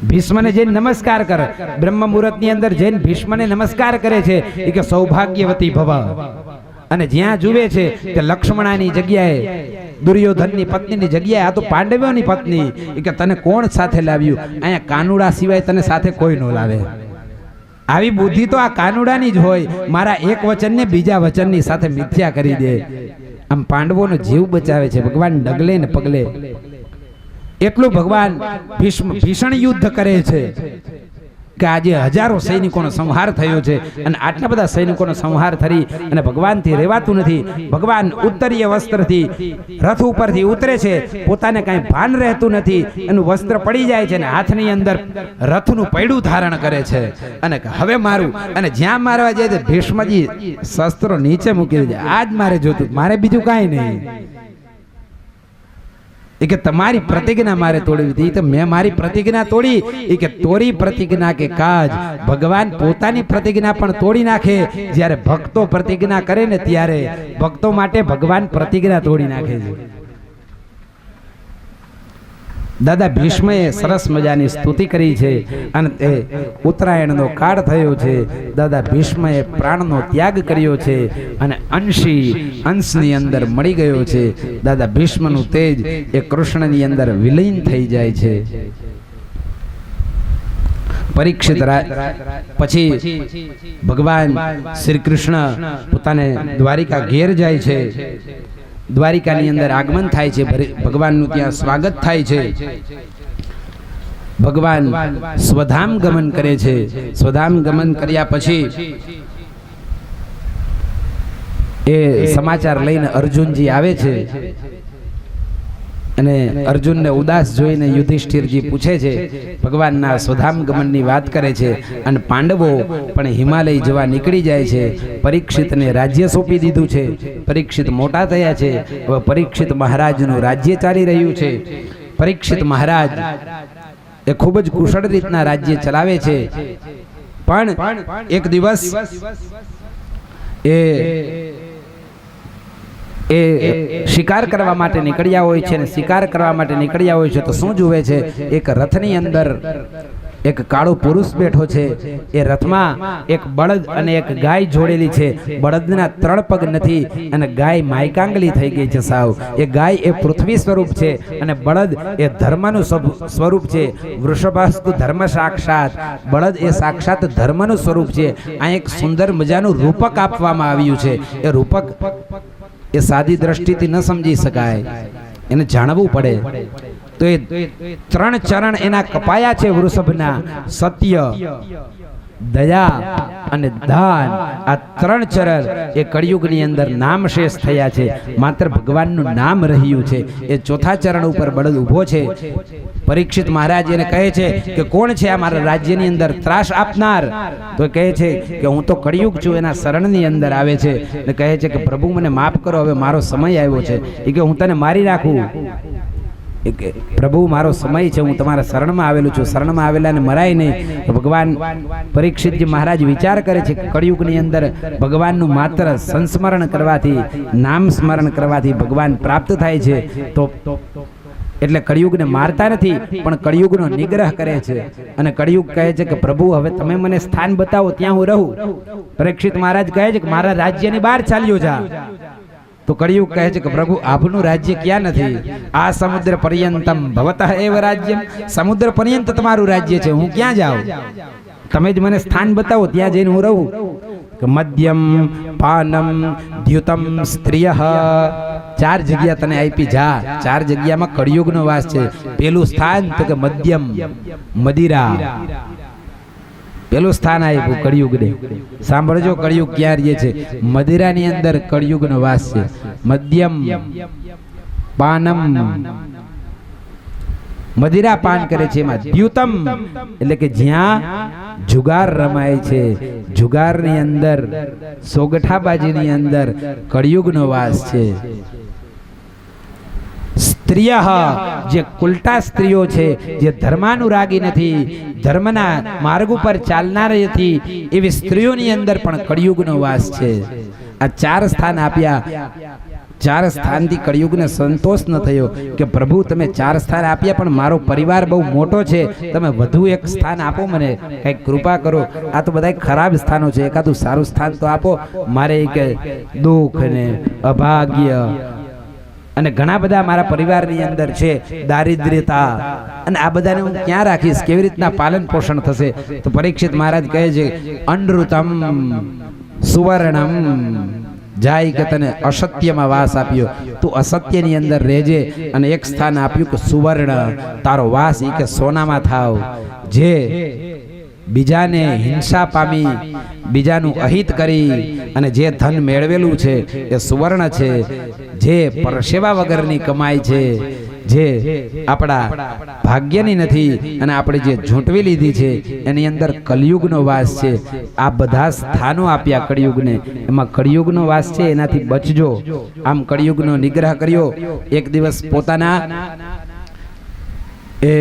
ભીષ્મને જઈને નમસ્કાર કર. બ્રહ્મ મુહૂર્ત ની અંદર જઈને ભીષ્મને નમસ્કાર કરે છે કે સૌભાગ્યવતી ભવ. અને જ્યાં જુએ છે કે લક્ષ્મણાની જગ્યાએ દુર્યોધનની પત્નીની જગ્યાએ આ તો પાંડવોની પત્ની, કે તને કોણ સાથે લાવ્યું, અહીંયા કાનુડા સિવાય તને સાથે કોઈ ન લાવે. આવી બુદ્ધિ તો આ કાનુડાની જ હોય. મારા એક વચનને બીજા વચનની સાથે મિથ્યા કરી દે. આમ પાંડવોનો જીવ બચાવે છે ભગવાન ડગલે ને પગલે. એટલું ભગવાન ભીષણ યુદ્ધ કરે છે કે આજે હજારો સૈનિકોનો સંહાર થયો છે, અને આટલા બધા સૈનિકોનો સંહાર થઈ અને ભગવાનથી રહેવાતું નથી. ભગવાન ઉત્તરીય વસ્ત્રથી રથ ઉપરથી ઉતરે છે, પોતાને કાંઈ ભાન રહેતું નથી, એનું વસ્ત્ર પડી જાય છે અને હાથની અંદર રથનું પૈડું ધારણ કરે છે અને હવે મારું. અને જ્યાં મારવા જાય છે ભીષ્મજી શસ્ત્રો નીચે મૂકી દે, આજ મારે જોતું, મારે બીજું કાંઈ નહીં. એ કે તમારી પ્રતિજ્ઞા મારે તોડવી હતી, તો મેં મારી પ્રતિજ્ઞા તોડી. એ કે તોરી પ્રતિજ્ઞા કે કાજ. ભગવાન પોતાની પ્રતિજ્ઞા પણ તોડી નાખે. જ્યારે ભક્તો પ્રતિજ્ઞા કરે ને ત્યારે ભક્તો માટે ભગવાન પ્રતિજ્ઞા તોડી નાખે છે. દાદા ભીષ્મએ સરસ મજાની સ્તુતિ કરી છે, અને તે ઉત્તરાયણનો કાળ થયો છે. દાદા ભીષ્મએ પ્રાણનો ત્યાગ કર્યો છે અને અંશની અંદર મળી ગયો છે. દાદા ભીષ્મનું તેજ એ કૃષ્ણની અંદર વિલીન થઈ જાય છે. પરીક્ષિત પછી ભગવાન શ્રી કૃષ્ણ પોતાને દ્વારિકા ઘેર જાય છે. દ્વારિકાની અંદર આગમન થાય છે, ભગવાનનું ત્યાં સ્વાગત થાય છે. ભગવાન સ્વધામ ગમન કરે છે. સ્વધામ ગમન કર્યા પછી એ સમાચાર લઈને અર્જુનજી આવે છે, અને અર્જુનને ઉદાસ જોઈને યુધિષ્ઠિરજી પૂછે છે, ભગવાનના સ્વધામ ગમનની વાત કરે છે. અને પાંડવો પણ હિમાલય જવા નીકળી જાય છે. પરીક્ષિતને રાજ્ય સોંપી દીધું છે. પરીક્ષિત મોટા થયા છે. હવે પરીક્ષિત મહારાજનું રાજ્ય ચાલી રહ્યું છે. પરીક્ષિત મહારાજ એ ખૂબ જ કુશળ રીતના રાજ્ય ચલાવે છે. પણ એક દિવસ એ શિકાર કરવા માટે નીકળ્યા હોય છે, અને શિકાર કરવા માટે નીકળ્યા હોય છે તો શું જુએ છે, એક રથની અંદર એક કાળો પુરુષ બેઠો છે. એ રથમાં એક બળદ અને એક ગાય જોડેલી છે. બળદના 3 પગ નથી અને ગાય માયકાંગલી થઈ ગઈ છે સાવ. એ ગાય એ પૃથ્વી સ્વરૂપ છે અને બળદ એ ધર્મનું સ્વરૂપ છે. વૃષભાસ્તુ ધર્મ સાક્ષાત. બળદ એ સાક્ષાત ધર્મનું સ્વરૂપ છે. આ એક સુંદર મજાનું રૂપક આપવામાં આવ્યું છે. એ રૂપક એ સાદી દ્રષ્ટિથી ન સમજી શકાય, એને જાણવું પડે. તો એ 3 ચરણ એના કપાયા છે વૃષભના. સત્ય, દયા અને દાન. આ 3 ચરણ એ કળિયુગની અંદર નામ શેષ થયા છે. માત્ર ભગવાનનું નામ રહ્યું છે. એ 4થા ચરણ ઉપર બળદ ઊભો છે. પરીક્ષિત મહારાજ એને કહે છે કે કોણ છે આ મારા રાજ્યની અંદર ત્રાસ આપનાર? તો કહે છે કે હું તો કળિયુગ છું. એના શરણની અંદર આવે છે અને કહે છે કે પ્રભુ મને માફ કરો, હવે મારો સમય આવ્યો છે. એ કે હું તને મારી નાખું. કે પ્રભુ મારો સમય છે, હું તમારા શરણમાં આવેલું છું, શરણમાં આવેલાને મરાય નહીં. તો ભગવાન પરીક્ષિતજી મહારાજ વિચાર કરે છે કે કળિયુગની અંદર ભગવાનનું માત્ર સંસ્મરણ કરવાથી, નામ સ્મરણ કરવાથી ભગવાન પ્રાપ્ત થાય છે. તો એટલે કળિયુગને મારતા નથી, પણ કળિયુગનો નિગ્રહ કરે છે. અને કળિયુગ કહે છે કે પ્રભુ હવે તમે મને સ્થાન બતાવો, ત્યાં હું રહું. પરીક્ષિત મહારાજ કહે છે કે મારા રાજ્યની બહાર ચાલ્યો જા. તો કળિયુગ કહે છે કે પ્રભુ આપનું રાજ્ય ક્યાં નથી? આ સમુદ્ર પર્યંતમ ભવતઃ એવ રાજ્યમ, સમુદ્ર પર્યંત તમારું રાજ્ય છે, હું ક્યાં જાઉં? તમે જ મને સ્થાન બતાવો, ત્યાં જઈને હું રહું. મદ્યમ પાનમ દ્યુતમ સ્ત્રીય, 4 જગ્યા તને આપી, જા. 4 જગ્યામાં કળિયુગનો વાસ છે. પેલું સ્થાન તો કે મદ્યમ, મદિરા. પેલું સ્થાન આપ્યું કળિયુગને. સાંભળજો કળિયુગ ક્યાં રહે છે? મદિરાની અંદર કળિયુગનો વાસ છે. મદ્યમ પાનમ, મદિરા પાન કરે છે. એમાં દ્યુતમ એટલે કે જ્યાં જુગાર રમાય છે, જુગારની અંદર, સોગઠાબાજીની અંદર કળિયુગનો વાસ છે. સ્ત્રીય, જે કુલટા સ્ત્રીઓ છે, જે ધર્માનુરાગી નથી, ધર્મના માર્ગ ઉપર ચાલનારી નથી, એવી સ્ત્રીઓની અંદર પણ કળિયુગનો વાસ છે. આ 4 સ્થાન આપ્યા. 4 સ્થાનથી કળિયુગને સંતોષ ન થયો કે પ્રભુ તમે 4 સ્થાન આપ્યા, પણ મારો પરિવાર બહુ મોટો છે, તમે વધુ એક સ્થાન આપો, મને કંઈક કૃપા કરો. આ તો બધા ખરાબ સ્થાનો છે, એકાદું સારું સ્થાન તો આપો. મારે કે દુઃખ ને અભાગ્ય અને ઘણા બધા મારા પરિવારની અંદર છે, દારિદ્ર્યતા, અને આ બધાને હું ક્યાં રાખીશ? કેવી રીતના પાલન પોષણ થશે? તો પરીક્ષિત મહારાજ કહે છે અનૃતમ સુવર્ણમ, જાય કે તને અસત્યમાં વાસ આપ્યો, તું અસત્યની અંદર રહેજે. અને એક સ્થાન આપ્યું કે સુવર્ણ, તારો વાસ એ કે સોનામાં થાવ. જે બીજાને હિંસા પામી, બીજાનું અહિત કરી અને જે ધન મેળવેલું છે એ સુવર્ણ છે. જે પરસેવા વગરની કમાઈ છે, જે આપણા ભાગ્યની નથી, અને આપણે જે ઝૂંટવી લીધી છે, એની અંદર કળિયુગનો વાસ છે. આ બધા સ્થાનો આપ્યા કળિયુગને, એમાં કળિયુગનો વાસ છે, એનાથી બચજો. આમ કળિયુગનો નિગ્રહ કર્યો. એક દિવસ પોતાના એ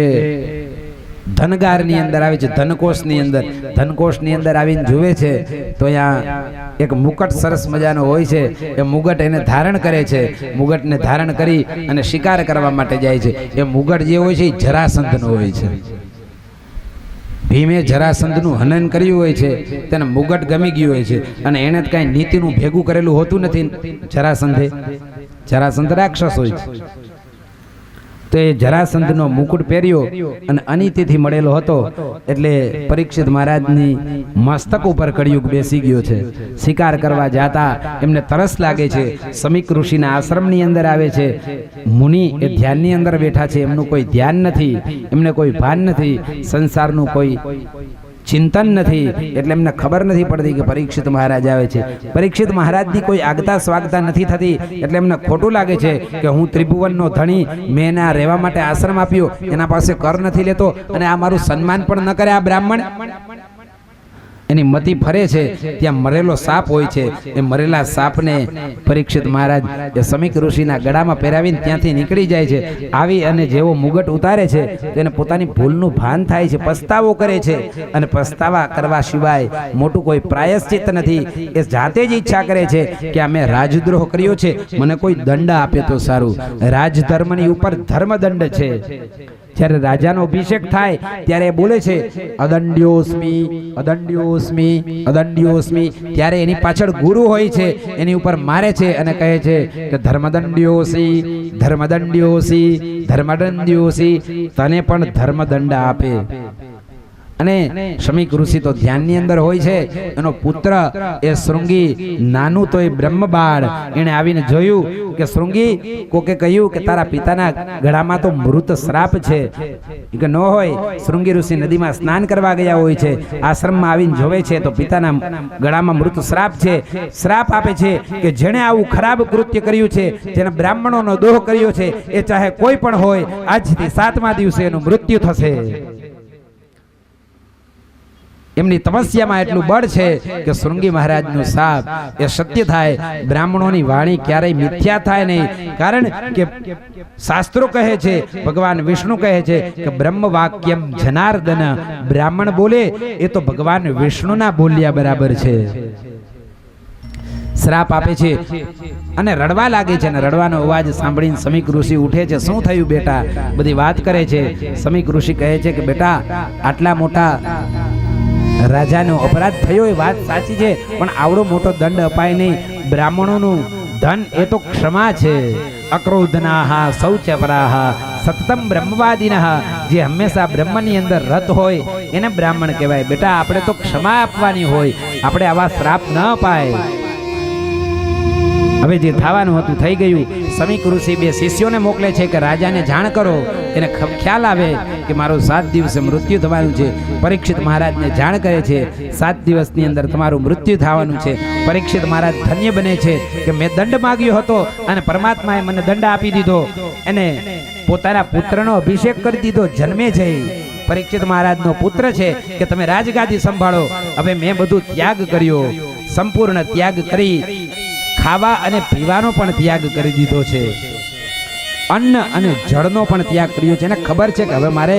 ધનગારની અંદર આવે છે, ધનકોષની અંદર. ધનકોષની અંદર આવીને જુએ છે તો અહીંયા એક મુકટ સરસ મજાનો હોય છે. એ મુગટ એને ધારણ કરે છે. મુગટને ધારણ કરી અને શિકાર કરવા માટે જાય છે. એ મુગટ જે હોય છે એ જરાસંધનો હોય છે. ભીમે જરાસંધનું હનન કર્યું હોય છે, તેને મુગટ ગમી ગયું હોય છે, અને એને કાંઈ નીતિનું ભેગું કરેલું હોતું નથી. જરાસંધે, જરાસંધ રાક્ષસ હોય છે. તો એ જરાસંધનો મુકુટ પહેર્યો અને અનિતિથી મળેલો હતો. એટલે પરીક્ષિત મહારાજની મસ્તક ઉપર કળિયુગ બેસી ગયો છે. શિકાર કરવા જાતા એમને તરસ લાગે છે. સમીક ઋષિના આશ્રમની અંદર આવે છે. મુનિ એ ધ્યાનની અંદર બેઠા છે, એમનું કોઈ ધ્યાન નથી, એમને કોઈ ભાન નથી, સંસારનું કોઈ ચિંતન નથી. એટલે એમને ખબર નથી પડતી કે પરીક્ષિત મહારાજ આવે છે. પરીક્ષિત મહારાજની કોઈ આગતા સ્વાગતા નથી થતી. એટલે એમને ખોટું લાગે છે કે હું ત્રિભુવનનો ધણી, મેં એના રહેવા માટે આશ્રમ આપ્યો, એના પાસે કર નથી લેતો, અને આ મારું સન્માન પણ ન કરે આ બ્રાહ્મણ. એની મતિ ફરે છે. ત્યાં મરેલો સાપ હોય છે. એ મરેલા સાપને પરીક્ષિત મહારાજ એ સમીક ઋષિના ગળામાં પહેરાવીને ત્યાંથી નીકળી જાય છે. આવી અને જેવો મુગટ ઉતારે છે તેને પોતાની ભૂલનું ભાન થાય છે, પસ્તાવો કરે છે. અને પસ્તાવા કરવા સિવાય મોટું કોઈ પ્રાયશ્ચિત નથી. એ જાતે જ ઈચ્છા કરે છે કે આ મેં રાજદ્રોહ કર્યો છે, મને કોઈ દંડ આપે તો સારું. રાજધર્મની ઉપર ધર્મદંડ છે. જ્યારે રાજાનો અભિષેક થાય ત્યારે એ બોલે છે અદંડ્યોસ્મી, અદંડ્યોસ્મી, અદંડ્યોસ્મી. ત્યારે એની પાછળ ગુરુ હોય છે, એની ઉપર મારે છે અને કહે છે કે ધર્મદંડ્યોસી, ધર્મદંડ્યોસી, ધર્મદંડ્યોસી, તને પણ ધર્મદંડ આપે. અને સમીક ઋષિ તો ધ્યાનની અંદર હોય છે. એનો પુત્ર એ શૃંગી, નાનું તો એ બ્રહ્મબાળ, એને આવીને જોયું કે શૃંગી, કોકે કહ્યું કે તારા પિતાના ગળામાં તો મૃત શ્રાપ છે. કે ન હોય. શૃંગી ઋષિ નદીમાં સ્નાન કરવા ગયા હોય છે, આશ્રમમાં આવીને જોવે છે તો પિતાના ગળામાં મૃત શ્રાપ છે. શ્રાપ આપે છે કે જેણે આવું ખરાબ કૃત્ય કર્યું છે, જેને બ્રાહ્મણોનો દોહ કર્યો છે, એ ચાહે કોઈ પણ હોય, આજથી 7મા દિવસે એનું મૃત્યુ થશે. એમની તપસ્યામાં એટલું બળ છે કે શૃંગી મહારાજનું શાપ એ સત્ય થાય, બ્રાહ્મણોની વાણી ક્યારેય મિથ્યા થાય નહીં. કારણ કે શાસ્ત્રો કહે છે, ભગવાન વિષ્ણુ કહે છે કે બ્રહ્મ વાક્યમ જનાર્દન, બ્રાહ્મણ બોલે એ તો ભગવાન વિષ્ણુના બોલ્યા બરાબર છે. શ્રાપ આપે છે અને રડવા લાગે છે, અને રડવાનો અવાજ સાંભળીને સમીક ઋષિ ઉઠે છે. શું થયું બેટા? બધી વાત કરે છે. સમીક ઋષિ કહે છે કે બેટા, આટલા મોટા રાજાનો અપરાધ થયો એ વાત સાચી છે, પણ આવડો મોટો દંડ અપાય નહીં. બ્રાહ્મણોનું ધન એ તો ક્ષમા છે. અક્રોધનાહા શૌચપરાહા સતતમ બ્રહ્મવાદિનઃ, જે હંમેશા બ્રહ્મની અંદર રત હોય એને બ્રાહ્મણ કહેવાય. બેટા, આપણે તો ક્ષમા આપવાની હોય, આપણે આવા શ્રાપ ન અપાય. હવે જે થવાનું હતું થઈ ગયું. સમીક ઋષિ બે શિષ્યોને મોકલે છે કે રાજાને જાણ કરો, એને ખ્યાલ આવે કે મારું 7 દિવસે મૃત્યુ થવાનું છે. પરીક્ષિત મહારાજને જાણ કરે છે 7 દિવસની અંદર તમારું મૃત્યુ થવાનું છે. પરીક્ષિત મહારાજ ધન્ય બને છે કે મેં દંડ માગ્યો હતો અને પરમાત્માએ મને દંડ આપી દીધો, એને પોતાના પુત્રનો અભિષેક કરી દીધો. જન્મે જઈ પરીક્ષિત મહારાજનો પુત્ર છે કે તમે રાજગાદી સંભાળો. હવે મેં બધું ત્યાગ કર્યો, સંપૂર્ણ ત્યાગ કરી ખાવા અને પીવાનો પણ ત્યાગ કરી દીધો છે, અન્ન અને જળનો પણ ત્યાગ કર્યો છે. એને ખબર છે કે હવે મારે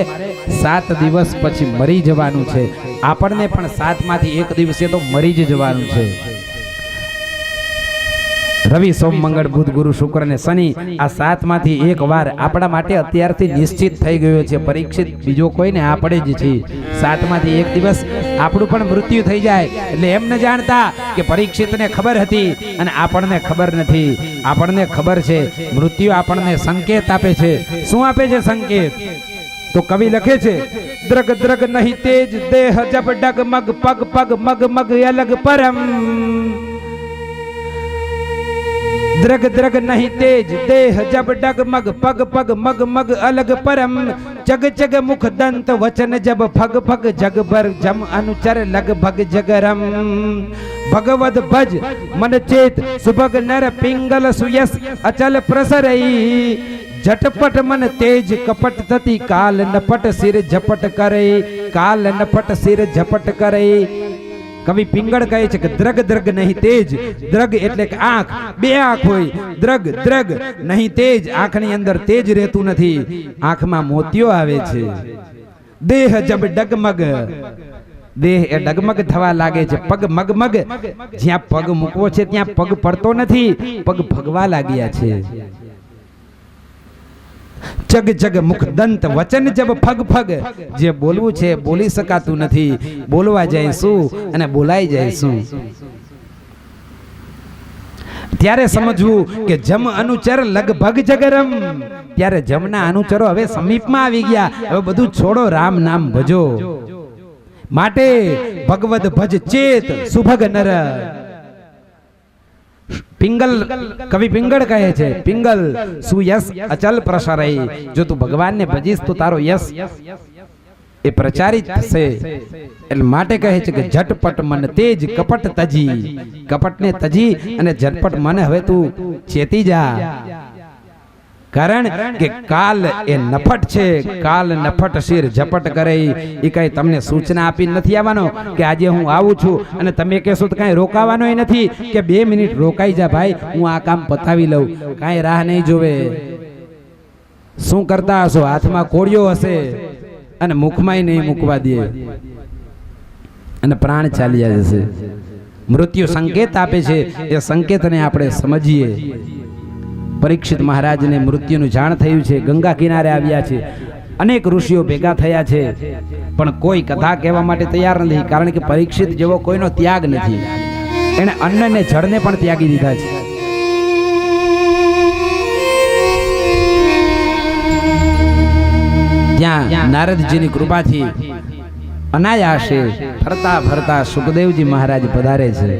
7 દિવસ પછી મરી જવાનું છે. આપણને પણ 7 માંથી 1 દિવસે તો મરી જ જવાનું છે. રવિ, સોમ, મંગળ, બુધ, ગુરુ, શુક્ર અને શનિ, આ 7 માંથી 1 વાર આપણા માટે અત્યારથી નિશ્ચિત થઈ ગયો છે. પરીક્ષિત બીજો કોઈને આપણે જ છે. 7 માંથી 1 દિવસ આપણું પણ મૃત્યુ થઈ જાય. એટલે એમ ન જાણતા કે પરીક્ષિતને ખબર હતી અને આપણને ખબર નથી. આપણને ખબર છે. મૃત્યુ આપણને સંકેત આપે છે. શું આપે છે સંકેત? તો કવિ લખે છે, દ્રગ દ્રગ નહીં તેજ દેહ જબ ડગમગ પગ પગ મગ મગ અલગ પરમ. દ્રગ દ્રગ નહીં તેજ દેહ જબ ડગમગ પગ પગ મગ મગ અલગ પરમ. જગ જગ મુખ દંત વચન જબ ફગ ફગ જગ ભર જમ અનુચર લગ ભગ જગરમ. ભગવદ ભજ મન ચેત સુભગ નર પિંગલ સુયસ અચલ પ્રસરઈ. झटपट मन तेज कपट तति काल नपट सिर झपट करे. काल नपट सिर झपट करे. कवि पिंगड़ कहे छे के द्रग द्रग नहीं तेज. द्रग एटले के आंख, बे आंख होय. द्रग द्रग नहीं तेज, आंखनी अंदर तेज रहतुं नथी, आंखमां मोतियो आवे छे. देह जब डगमग, देह ए डगमग थवा लागे छे. पग मगमग, ज्यां पग मूकवो छे त्यां पग पड़तो नथी, पग भगवा लाग्या छे. जग जग मुख दंत वचन जब फग फग, जे बोलવું છે બોલી શકાતું નથી, બોલવા જાય શું અને બોલાઈ જાય શું. ત્યારે સમજવું કે જમ અનુચર લગભગ જગરમ. ત્યારે જમના અનુચરો હવે સમીપમાં આવી ગયા. હવે બધું છોડો, રામ નામ ભજો. માટે ભગવદ ભજ ચેત સુભગ નર. પિંગલ, કવિ પિંગળ કહે છે, પિંગલ સુયસ અચલ પ્રસરઈ. જો તું ભગવાનને ભજીશ તો તારો યશ એ પ્રચારિત થશે. એટલે માટે કહે છે કે ઝટપટ મન તેજ કપટ તજી. કપટને તજી અને ઝટપટ મન હવે તું ચેતી જા. કારણ કે કાલ એ નફટ છે. કાલ નફટ શિર ઝપટ કરે. એ કઈ તમને સૂચના આપી નથી આવવાનો કે આજે હું આવું છું અને તમે કહેશો તો કઈ રોકાવાનો નથી કે 2 મિનિટ રોકાઈ જા ભાઈ, હું આ કામ પતાવી લઉં. કાંઈ રાહ નહીં જોવે. શું કરતા હશો? હાથમાં કોળિયો હશે અને મુખમાંય નહીં મૂકવા દે અને પ્રાણ ચાલ્યા જશે. મૃત્યુ સંકેત આપે છે. એ સંકેતને આપણે સમજીએ. પરીક્ષિત મહારાજને મૃત્યુનું જાણ થયું છે. ગંગા કિનારે આવ્યા છે. અનેક ઋષિઓ ભેગા થયા છે, પણ કોઈ કથા કહેવા માટે તૈયાર નથી. કારણ કે પરીક્ષિત જેવો કોઈનો ત્યાગ નથી. એણે અન્ન ને જળને પણ ત્યાગી દીધા છે. ત્યાં નારદજીની કૃપાથી અનાયાસે ફરતા ફરતા સુખદેવજી મહારાજ પધારે છે.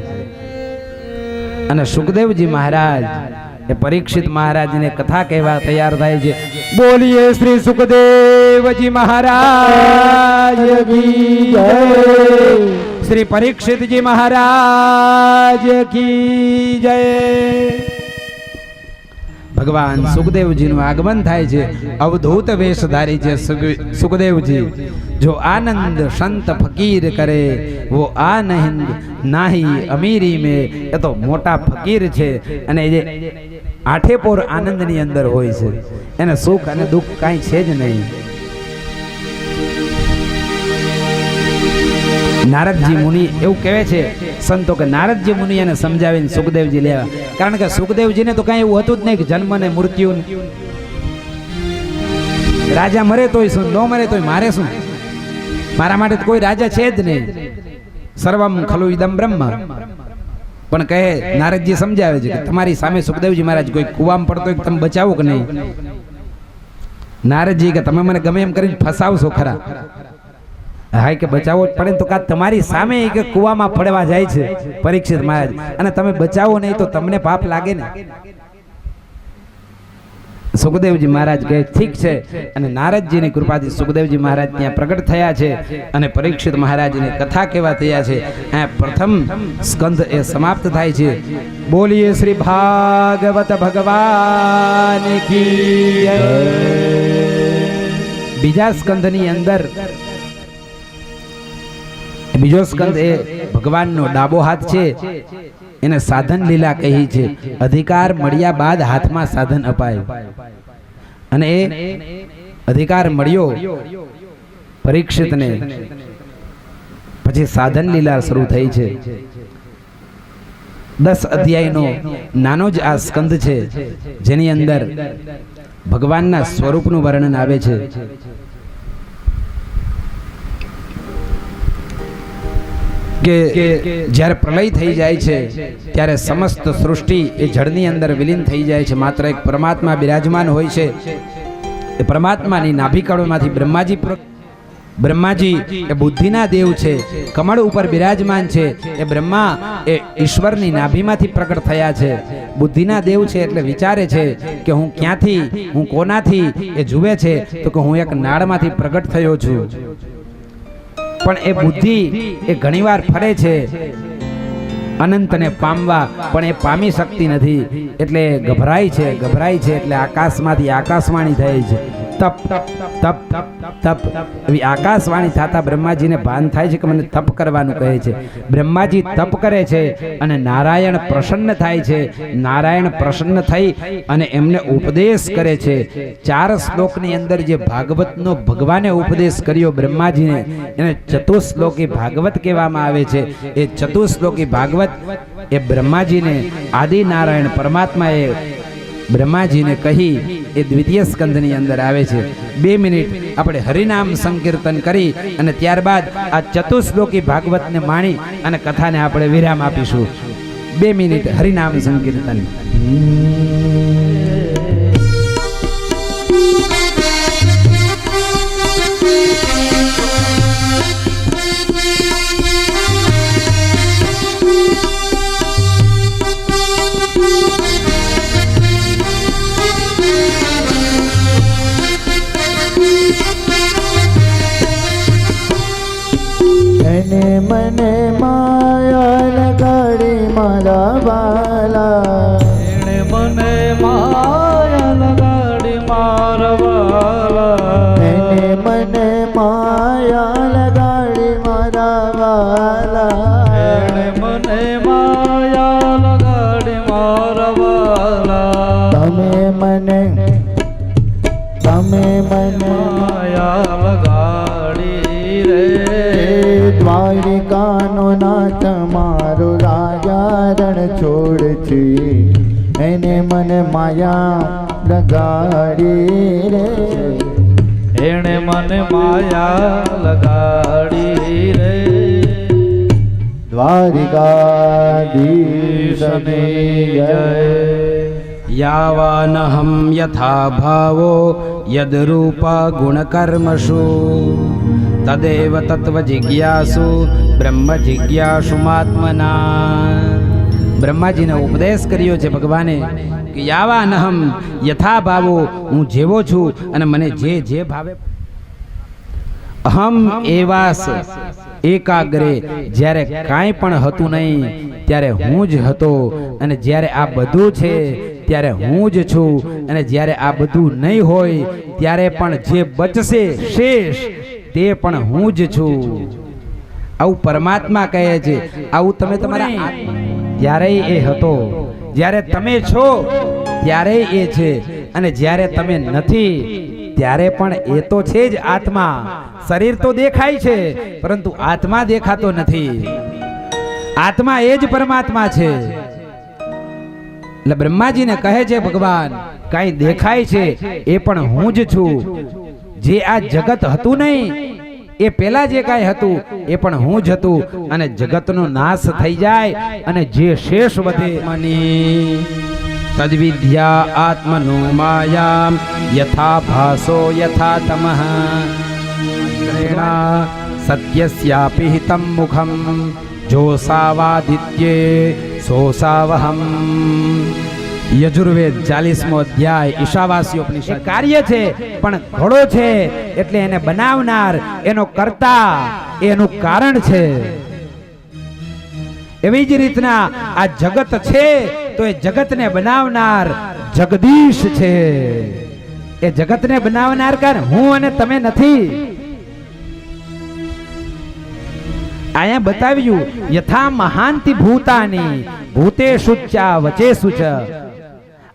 અને સુખદેવજી મહારાજ એ પરીક્ષિત મહારાજને કથા કહેવા તૈયાર થાય છે. બોલીએ શ્રી સુખદેવજી મહારાજ કી જય. શ્રી પરીક્ષિતજી મહારાજ કી જય. ભગવાન સુખદેવજીનું આગમન થાય છે. અવધૂત વેશ ધારી છે સુખદેવજી. જો આનંદ સંત ફકીર કરે વો આનંદ નાહી અમીરી में, એ તો મોટા ફકીર છે અને જે આઠે પોર આનંદની અંદર હોય છે, એને સુખ અને દુઃખ કાંઈ છે જ નહીં. નારદજી મુનિ એવું કહે છે સંતો કે નારદજી મુનિ એને સમજાવીને સુખદેવજી લેવા, કારણ કે સુખદેવજીને તો કાંઈ એવું હતું જ નહીં કે જન્મ ને મૃત્યુ. રાજા મરે તોય શું, ન મરે તોય મારે શું, મારા માટે કોઈ રાજા છે જ નહીં. સર્વમ ખલુ ઇદમ બ્રહ્મ. પણ કહે નારદજી સમજાવે છે કે તમારી સામે સુખદેવજી મહારાજ કોઈ કુવામાં પડતો હોય તમે બચાવો કે નહીં. નારદજી કે તમે મને ગમે એમ કરીને ફસાવશો ખરા, હા કે બચાવો જ પડે તો કા તમારી સામે કે કુવામાં પડવા જાય છે પરીક્ષિત મહારાજ, અને તમે બચાવો નહીં તો તમને પાપ લાગે ને. સુખદેવજી મહારાજ કહે ઠીક છે, અને નારદજીની કૃપાથી સુખદેવજી મહારાજ ત્યાં પ્રગટ થયા છે અને પરીક્ષિત મહારાજની કથા કહેવા થયા છે. આ પ્રથમ સ્કંદ એ સમાપ્ત થાય છે. બોલીએ શ્રી ભાગવત ભગવાન કી જય. બીજા સ્કંદની અંદર બીજો સ્કંદ એ ભગવાનનો ડાબો હાથ છે, એને સાધન લીલા કહી છે. અધિકાર મળ્યા બાદ હાથમાં સાધન અપાય, અને એ અધિકાર મળ્યો પરીક્ષિતને પછી સાધન લીલા શરૂ થઈ છે. 10 અધ્યાયનો નાનો જ આ સ્કંદ છે, જેની અંદર ભગવાનના સ્વરૂપનું વર્ણન આવે છે. કે જ્યારે પ્રલય થઈ જાય છે ત્યારે સમસ્ત સૃષ્ટિ એ જળની અંદર વિલીન થઈ જાય છે. માત્ર એક પરમાત્મા બિરાજમાન હોય છે. એ પરમાત્માની નાભિકળોમાંથી બ્રહ્માજી એ બુદ્ધિના દેવ છે, કમળ ઉપર બિરાજમાન છે. એ બ્રહ્મા એ ઈશ્વરની નાભીમાંથી પ્રગટ થયા છે. બુદ્ધિના દેવ છે એટલે વિચારે છે કે હું ક્યાંથી, હું કોનાથી, એ જુએ છે તો કે હું એક નાળમાંથી પ્રગટ થયો છું. પણ એ બુદ્ધિ એ ઘણીવાર ફરે છે અનંતને પામવા, પણ એ પામી શકતી નથી, એટલે ગભરાય છે એટલે આકાશમાંથી આકાશવાણી થાય છે. તપ તપ તપ એવી આકાશવાણી થતા બ્રહ્માજીને ભાન થાય છે કે મને તપ કરવાનું કહે છે. બ્રહ્માજી તપ કરે છે અને નારાયણ પ્રસન્ન થાય છે. નારાયણ પ્રસન્ન થઈ અને એમને ઉપદેશ કરે છે. 4 શ્લોકની અંદર જે ભાગવતનો ભગવાને ઉપદેશ કર્યો બ્રહ્માજીને, એને ચતુશ્લોકી ભાગવત કહેવામાં આવે છે. એ ચતુશ્લોકી ભાગવત એ બ્રહ્માજીને આદિ નારાયણ પરમાત્માએ બ્રહ્માજીને કહી એ દ્વિતીય સ્કંદની અંદર આવે છે. 2 મિનિટ આપણે હરિનામ સંકીર્તન કરી અને ત્યારબાદ આ ચતુશ્લોકી ભાગવતને માણી અને કથાને આપણે વિરામ આપીશું. 2 મિનિટ હરિનામ સંકીર્તન. એને મને માયા લગાડી મારા વાલા, એણે મને માયા લગાડી મારા વાલા, એને મને માયા લગાડી મારા વાલા, એણે મને માયા લગાડી મારા વાલા. તમે મને માયા લગાડી રે. દ્વારિકાનો નાથ મારો રાજા રણ છોડ છે, એને મને માયા લગાડી રે. એણે મને માયા લગાડી રે. દ્વારિકાધીશની જય. યાવાનહમ યથા ભાવો યદરૂપા ગુણકર્મસુ તદેવ તત્વ જિજ્ઞાસુ બ્રહ્મ જિજ્ઞાસુમાત્મના. બ્રહ્માજીને ઉપદેશ કર્યો છે ભગવાને કે યાવાનહમ યથા ભાવો, હું જેવો છું અને મને જે ભાવે. અહમ એવાસ એકાગ્રે, જ્યારે કાંઈ પણ હતું નહીં ત્યારે હું જ હતો, અને જ્યારે આ બધું છે ત્યારે હું જ છું, અને જ્યારે આ બધું નહીં હોય ત્યારે પણ જે બચશે શેષ તે પણ હું જ છું. આવું પરમાત્મા કહે છે. આવું તમે તમારા ત્યારે એ હતો, જ્યારે તમે છો ત્યારે એ છે, અને જ્યારે તમે નથી ત્યારે પણ એ તો છે જ આત્મા. શરીર તો દેખાય છે પરંતુ આત્મા દેખાતો નથી. આત્મા એ જ પરમાત્મા છે. એટલે બ્રહ્માજીને કહે છે ભગવાન કાંઈ દેખાય છે એ પણ હું જ છું. જે આ જગત હતું નહીં એ પેલા જે કાંઈ હતું એ પણ હું જ હતું, અને જગતનો નાશ થઈ જાય અને જે શેષ વધે મની તદ્વિદ્યા આત્મનો માયામ યથા ભાસો યથા તમઃ સત્યસ્યાપિ હિતમ મુખમ જોસાવાદિત્યે સોસાવહમ. યજુર્વેદ 40મો અધ્યાય ઈશાવાસ્યોપનિષદ. કાર્ય છે પણ ઘડો છે એટલે એને બનાવનાર, એનો કર્તા, એનું કારણ છે. એવી જ રીતના આ જગત છે તો એ જગતને બનાવનાર જગદીશ છે. એ જગતને બનાવનાર કારણ હું અને તમે નથી. અહીંયા બતાવ્યું યથા મહાંતિ ભૂતાની ભૂતેષુ ચ વચેષુ ચ.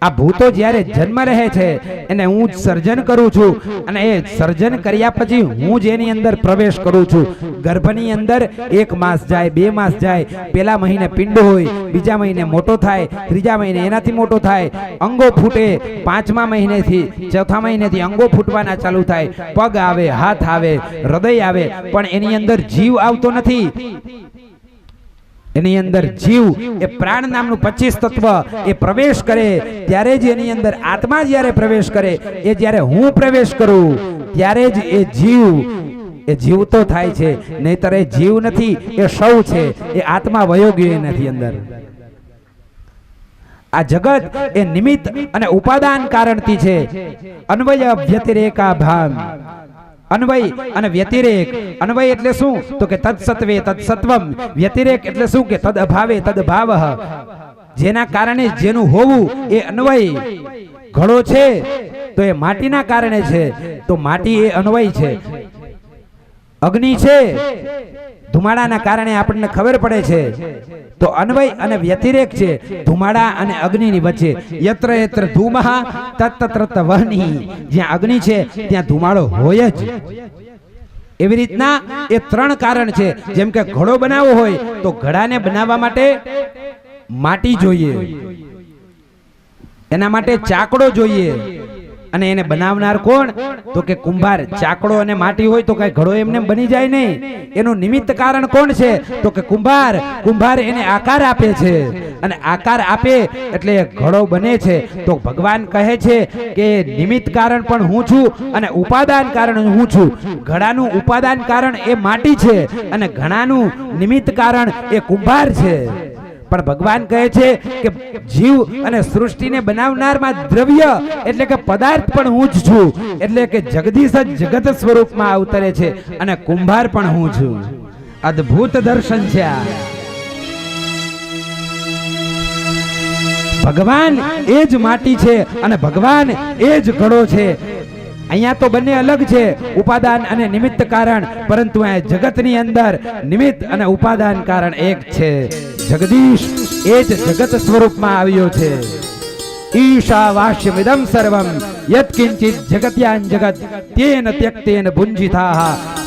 આ ભૂતો જ્યારે જન્મ રહે છે એને હું જ સર્જન કરું છું, અને એ સર્જન કર્યા પછી હું જ એની અંદર પ્રવેશ કરું છું. ગર્ભની અંદર 1 માસ જાય, 2 માસ જાય, પેલા મહિને પિંડ હોય, બીજા મહિને મોટો થાય, ત્રીજા મહિને એનાથી મોટો થાય, અંગો ફૂટે, 5મા મહિનેથી 4થા મહિનેથી અંગો ફૂટવાના ચાલુ થાય, પગ આવે, હાથ આવે, હૃદય આવે, પણ એની અંદર જીવ આવતો નથી. એની અંદર જીવ એ પ્રાણ નામનું 25 તત્વ એ પ્રવેશ કરે ત્યારે જ એની અંદર આત્મા જ્યારે પ્રવેશ કરે, એ જ્યારે હું પ્રવેશ કરું ત્યારે જ એ જીવતો થાય છે. નહીતર એ જીવ નથી, એ સૌ છે, એ આત્મા વયો ગયો નથી અંદર. આ જગત એ નિમિત્ત અને ઉપાદાન કારણથી છે. અન્વય વ્યતિરેકા ભામ. અન્વય અને વ્યતિરેક. અન્વય એટલે શું તો કે તત્સત્વે તત્સત્વમ. વ્યતિરેક એટલે શું કે તદ અભાવે તદ ભાવઃ. જેના કારણે જેનું હોવું એ અન્વય. ઘડો છે તો એ માટીના કારણે છે તો માટી એ અન્વય છે. અગ્નિ છે ધુમાડાના કારણે આપણને ખબર પડે છે તો અન્વય અને વ્યતિરેક છે ધુમાડા અને અગ્નિની વચ્ચે. યત્ર યત્ર ધૂમઃ તત્તત્ર વહ્નિ. જ્યાં અગ્નિ છે ત્યાં ધુમાડો હોય જ. એવી રીતના એ 3 કારણ છે. જેમ કે ઘડો બનાવવો હોય તો ઘડાને બનાવવા માટે માટી જોઈએ, એના માટે ચાકડો જોઈએ, અને એને બનાવનાર કોણ તો કે કુંભાર. ચાકડો અને માટી હોય તો કઈ ઘડો એમને બની જાય નહીં. એનું નિમિત્ત કારણ કોણ છે તો કે કુંભાર. કુંભાર એને આકાર આપે છે, અને આકાર આપે એટલે ઘડો બને છે. તો ભગવાન કહે છે કે નિમિત્ત કારણ પણ હું છું અને ઉપાદાન કારણ હું છું. ઘડાનું ઉપાદાન કારણ એ માટી છે અને ઘડાનું નિમિત્ત કારણ એ કુંભાર છે. પણ ભગવાન કહે છે કે જીવ અને સૃષ્ટિને બનાવનારમાં દ્રવ્ય એટલે કે પદાર્થ પણ હું જ છું. એટલે કે જગદીશ જ જગત સ્વરૂપમાં અવતરે છે અને કુંભાર પણ હું છું. અદ્ભુત દર્શન છે આ. ભગવાન એ જ માટી છે અને ભગવાન એ જ ઘડો છે. અહીંયા તો બંને અલગ છે, ઉપાદાન અને નિમિત્ત કારણ, પરંતુ આ જગતની અંદર નિમિત્ત અને ઉપાદાન કારણ એક છે. જગદીશ એ જ જગત સ્વરૂપમાં આવ્યો છે. ઈશાવાસ્યમિદં સર્વમ યત્કિંચિત જગત્યાન જગત તેન ત્યક્તેન ભુંજિતાઃ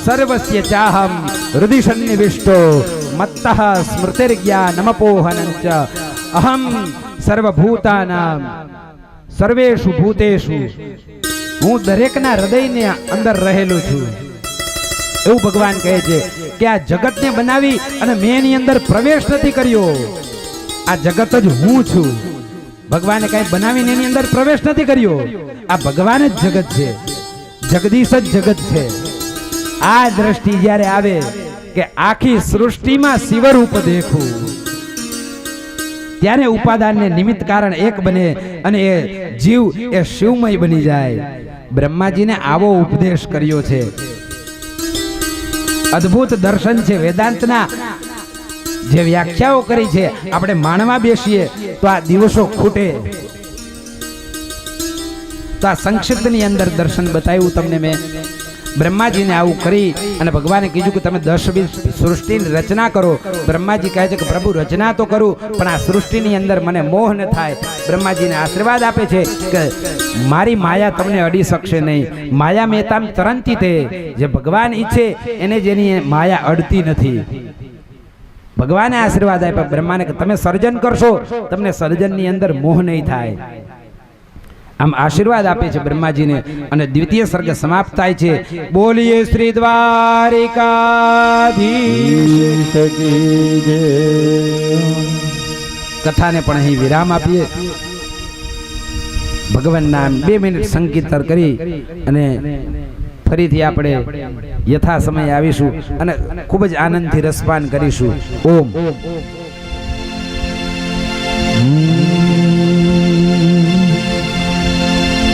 સર્વસ્ય ચાહમ હૃદિ સન્નિવિષ્ટો મત્તઃ સ્મૃતિર્જ્ઞાનમપોહનં ચ અહમ સર્વભૂતાનાં સર્વેષુ ભૂતેષુ. હું દરેકના હૃદયની અંદર રહેલો છું. એવું ભગવાન કહે છે કે આ જગતને બનાવી અને મેં એની અંદર પ્રવેશ નથી કર્યો. આ જગત જ હું છું. ભગવાને કઈ બનાવીને એની અંદર પ્રવેશ નથી કર્યો. આ ભગવાન જ જગત છે, જગદીશ જ જગત છે. આ દ્રષ્ટિ જ્યારે આવે કે આખી સૃષ્ટિમાં શિવરૂપ દેખું, ત્યારે ઉપાદાનને નિમિત્ત કારણ એક બને અને એ જીવ એ શિવમય બની જાય. બ્રહ્માજીને આવો ઉપદેશ કર્યો છે. અદ્ભુત દર્શન છે. વેદાંતના જે વ્યાખ્યાઓ કરી છે આપણે માણવા બેસીએ તો આ દિવસો ખૂટે. તો આ સંક્ષિપ્તની અંદર દર્શન બતાવ્યું તમને મેં. બ્રહ્માજીને આવું કરી અને ભગવાને કીધું કે તમે 10-20 સૃષ્ટિની રચના કરો. બ્રહ્માજી કહે છે કે પ્રભુ રચના તો કરું પણ આ સૃષ્ટિની અંદર મને મોહ ન થાય. બ્રહ્માજીને આશીર્વાદ આપે છે કે મારી માયા તમને અડી શકશે નહીં. માયા મેતામ તરંતી તે, જે ભગવાન ઈચ્છે એને જેની માયા અડતી નથી. ભગવાને આશીર્વાદ આપ્યા બ્રહ્માને કે તમે સર્જન કરશો, તમને સર્જનની અંદર મોહ નહીં થાય. આમ આશીર્વાદ આપે છે બ્રહ્માજીને અને દ્વિતીય સર્ગ સમાપ્ત થાય છે. બોલીએ શ્રી દ્વારિકાધીશ કી જય. કથાને પણ અહીં વિરામ આપીએ. ભગવાન નામ 2 મિનિટ સંકીર્તન કરી અને ફરીથી આપણે યથા સમય આવીશું અને ખૂબ જ આનંદથી રસપાન કરીશું. ઓમ.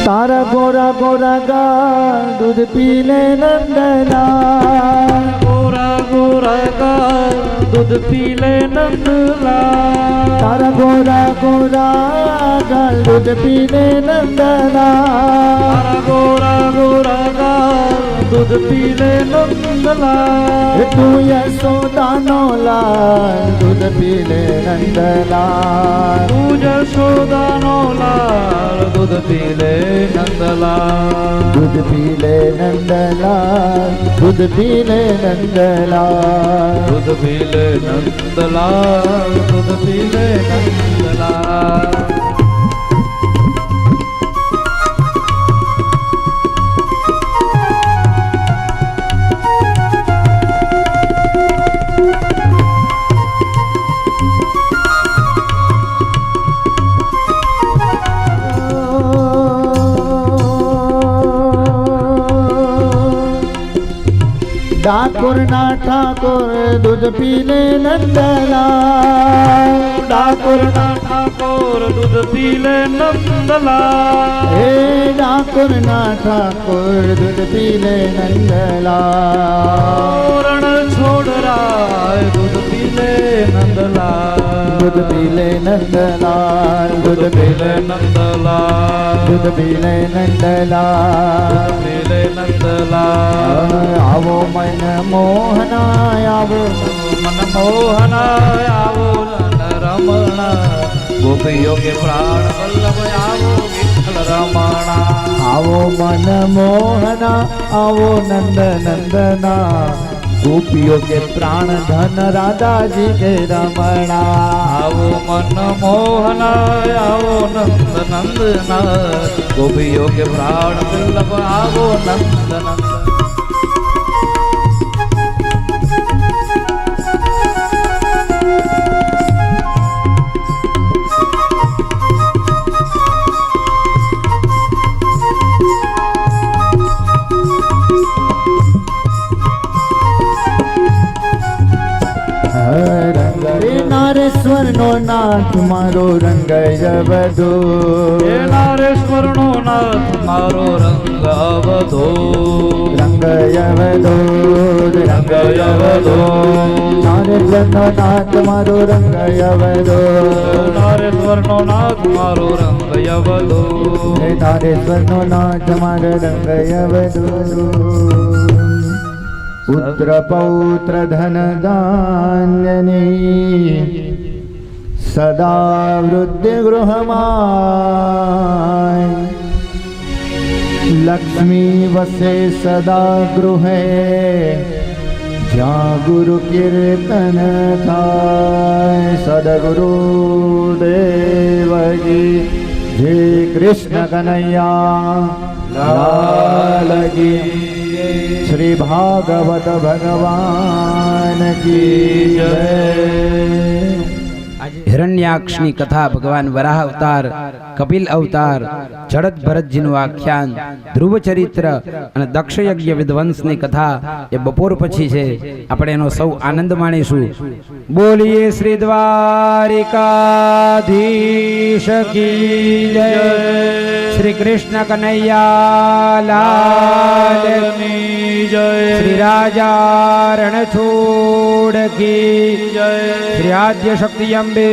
તારા ગોરા ગોરા ગાલ દૂધ પી લે નંદલાલ. ગોરા ગોરા ગાલ દૂધ પી લે નંદલાલ. તારા ગોરા ગોરા ગાલ દૂધ પી લે નંદલાલ. તારા ગોરા ગોરા ગાલ દૂધ પી લે નંદલાલ. તું યશોદાનો લાલ દૂધ પી લે નંદલાલ. તું જશોદાનો લાલ દૂધ પી લે નંદલાલ. દૂધ પી લે નંદલાલ. દૂધ પી લે નંદલાલ. દૂધ પી લે નંદલાલ. દૂધ પી લે નંદલાલ. ડાકોર ના ઠાકોર દૂધ પી લે નંદલાલ. ડાકોર ના ઠાકોર દૂધ પી લે નંદલાલ. હે ડાકોર ના ઠાકોર દૂધ પી લે નંદલાલ. રણ છોડ રાય દૂધ પી લે નંદલાલ. દૂધ પી લે નંદલાલ. દૂધ પી લે નંદલાલ. દૂધ પી લે નંદલાલ. પી લે નંદલાલ. આવો મન મોહના આવો મન મોહનાય આવો રમણા. ગોપીઓ કે પ્રાણ વલ્લભ આવો વિઠ્ઠલ રમણા. આવો મન મોહના આવો નંદ નંદના. ગોપીઓ કે પ્રાણ ધન રાધાજી કે રમણા. આવો મન મોહનાય આવો નંદ નંદના. ગોપીઓ કે પ્રાણ વલ્લભ આવો નંદ નંદ. નારેશ્વર નો નાથ મારો રંગયવધો. હે નારેશ્વર નો નાથ મારો રંગ અવધો. રંગયવધો રંગયવધો. નારેશ્વર નો નાથ મારો રંગયવધો. નારેશ્વર નો નાથ મારો રંગ અવધો. હે નારેશ્વર નો નાથ મારો રંગયવધો. પુત્ર પૌત્ર ધન ધાન્યની સદા વૃદ્ધિ ગૃહમાં. લક્ષ્મી વસે સદા ગૃહે જ્યાં ગુરુ કીર્તન થાય. સદગુરુ દેવજી જય કૃષ્ણ કનૈયા લાલ કી. શ્રી ભાગવત ભગવાન કી જય. હિરણ્યાક્ષની કથા, ભગવાન વરાહ અવતાર, કપિલ અવતાર, જડત ભરતજીનું આખ્યાન, ધ્રુવ ચરિત્ર અને દક્ષયજ્ઞ વિધ્વંસની કથા એ બપોર પછી છે. આપણે એનો સૌ આનંદ માણીશું. બોલીએ શ્રી દ્વારિકાધીશ કી જય. શ્રી કૃષ્ણ કનૈયા લાલ ની જય. શ્રી રાજા રણછોડ કી જય. શ્રી આદ્ય શક્તિ અંબે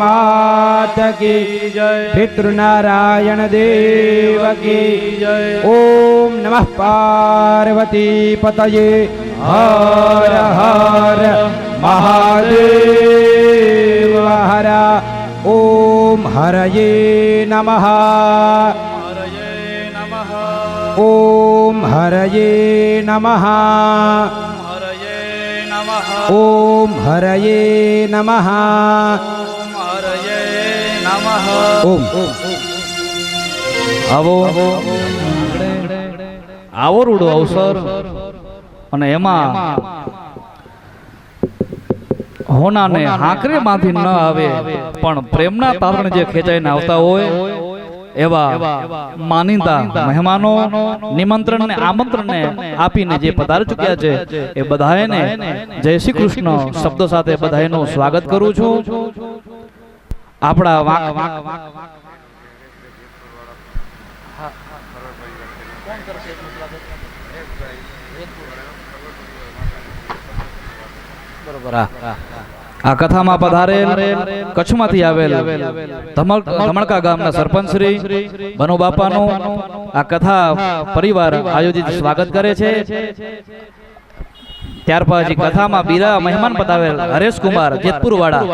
मात की जय पितृनारायण देव की जय ओम नमः पार्वती पतये हर हर महादेव हर ओम हरये नमः हरये नमः ओम हरये नमः हरये नमः ओम हरये नमः हरये नमः ओम આવો આવો રૂડો અવસર અને એમાં હોનાને હાંકરે માંથી ન આવે પણ પ્રેમના તારણ જે ખેંચાઈને આવતા હોય એવા માનીતા મહેમાનો નિમંત્રણ ને આમંત્રણ ને આપીને જે પધારી ચૂક્યા છે એ બધાને જય શ્રી કૃષ્ણ શબ્દ સાથે બધાનું સ્વાગત કરું છું. આપણા આ કથામાં પધારેલ કચ્છમાંથી આવેલ ધમણકા ગામના સરપંચ શ્રી બનુ બાપાનું આ કથા પરિવાર આયોજિત સ્વાગત કરે છે. ત્યાર પછી કથામાં બીરા મહેમાન પધારેલ હરેશ કુમાર જેતપુર વાળા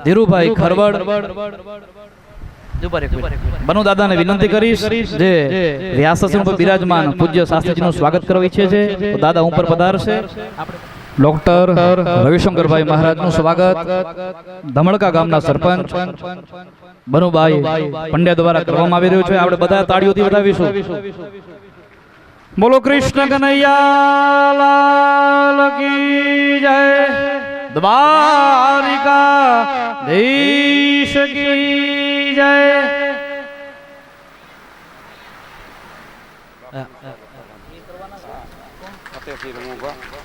ધીરુભાઈ ખરવડ બનુ દાદાને વિનંતી કરીશ જે વ્યાસાસન પર બિરાજમાન પૂજ્ય શાસ્ત્રીજીનું સ્વાગત કરવા ઈચ્છે છે તો દાદા ઉપર પધારશે. ડોક્ટર રવિશંકરભાઈ મહારાજનું સ્વાગત ધમણકા ગામના સરપંચ બનુભાઈ પંડ્યા દ્વારા કરવામાં આવી રહ્યું છે. આપણે બધા તાળીઓથી વધાવીશું. બોલો કૃષ્ણ કનૈયા લાલ કી જય દ્વારિકા ધીશ કી જય.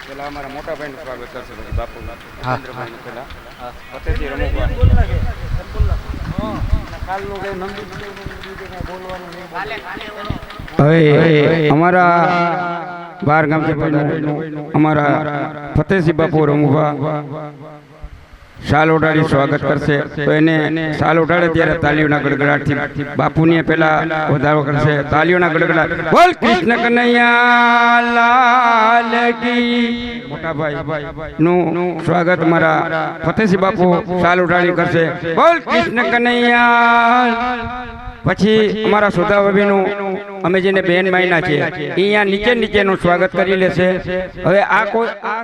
પેલા અમારા મોટા ભાઈ નું સ્વાગત કરશે પછી બાપુ પેલા ફતેહજી રમુભા હવે અમારા બાર ગામ છે અમારા ફતેહજી બાપુ રમુભા શાલ ઓઢાડી સ્વાગત કરશે તો એને શાલ ઓઢાડે ત્યારે તાલીઓના ગડગડાટથી બાપુની પેલા વધારો કરશે. તાલીઓના ગડગડાટ બોલ કૃષ્ણ કનૈયા લાલ કી. મોટા ભાઈ નું સ્વાગત મારા ફતેહજી બાપુ શાલ ઓઢાડી કરશે બોલ કૃષ્ણ કનૈયા. પછી અમારા સુધાભાભીનું અમે જેને બેન માયના છે અહીંયા નીચેનું સ્વાગત કરી લેશે. હવે આ કોઈ આ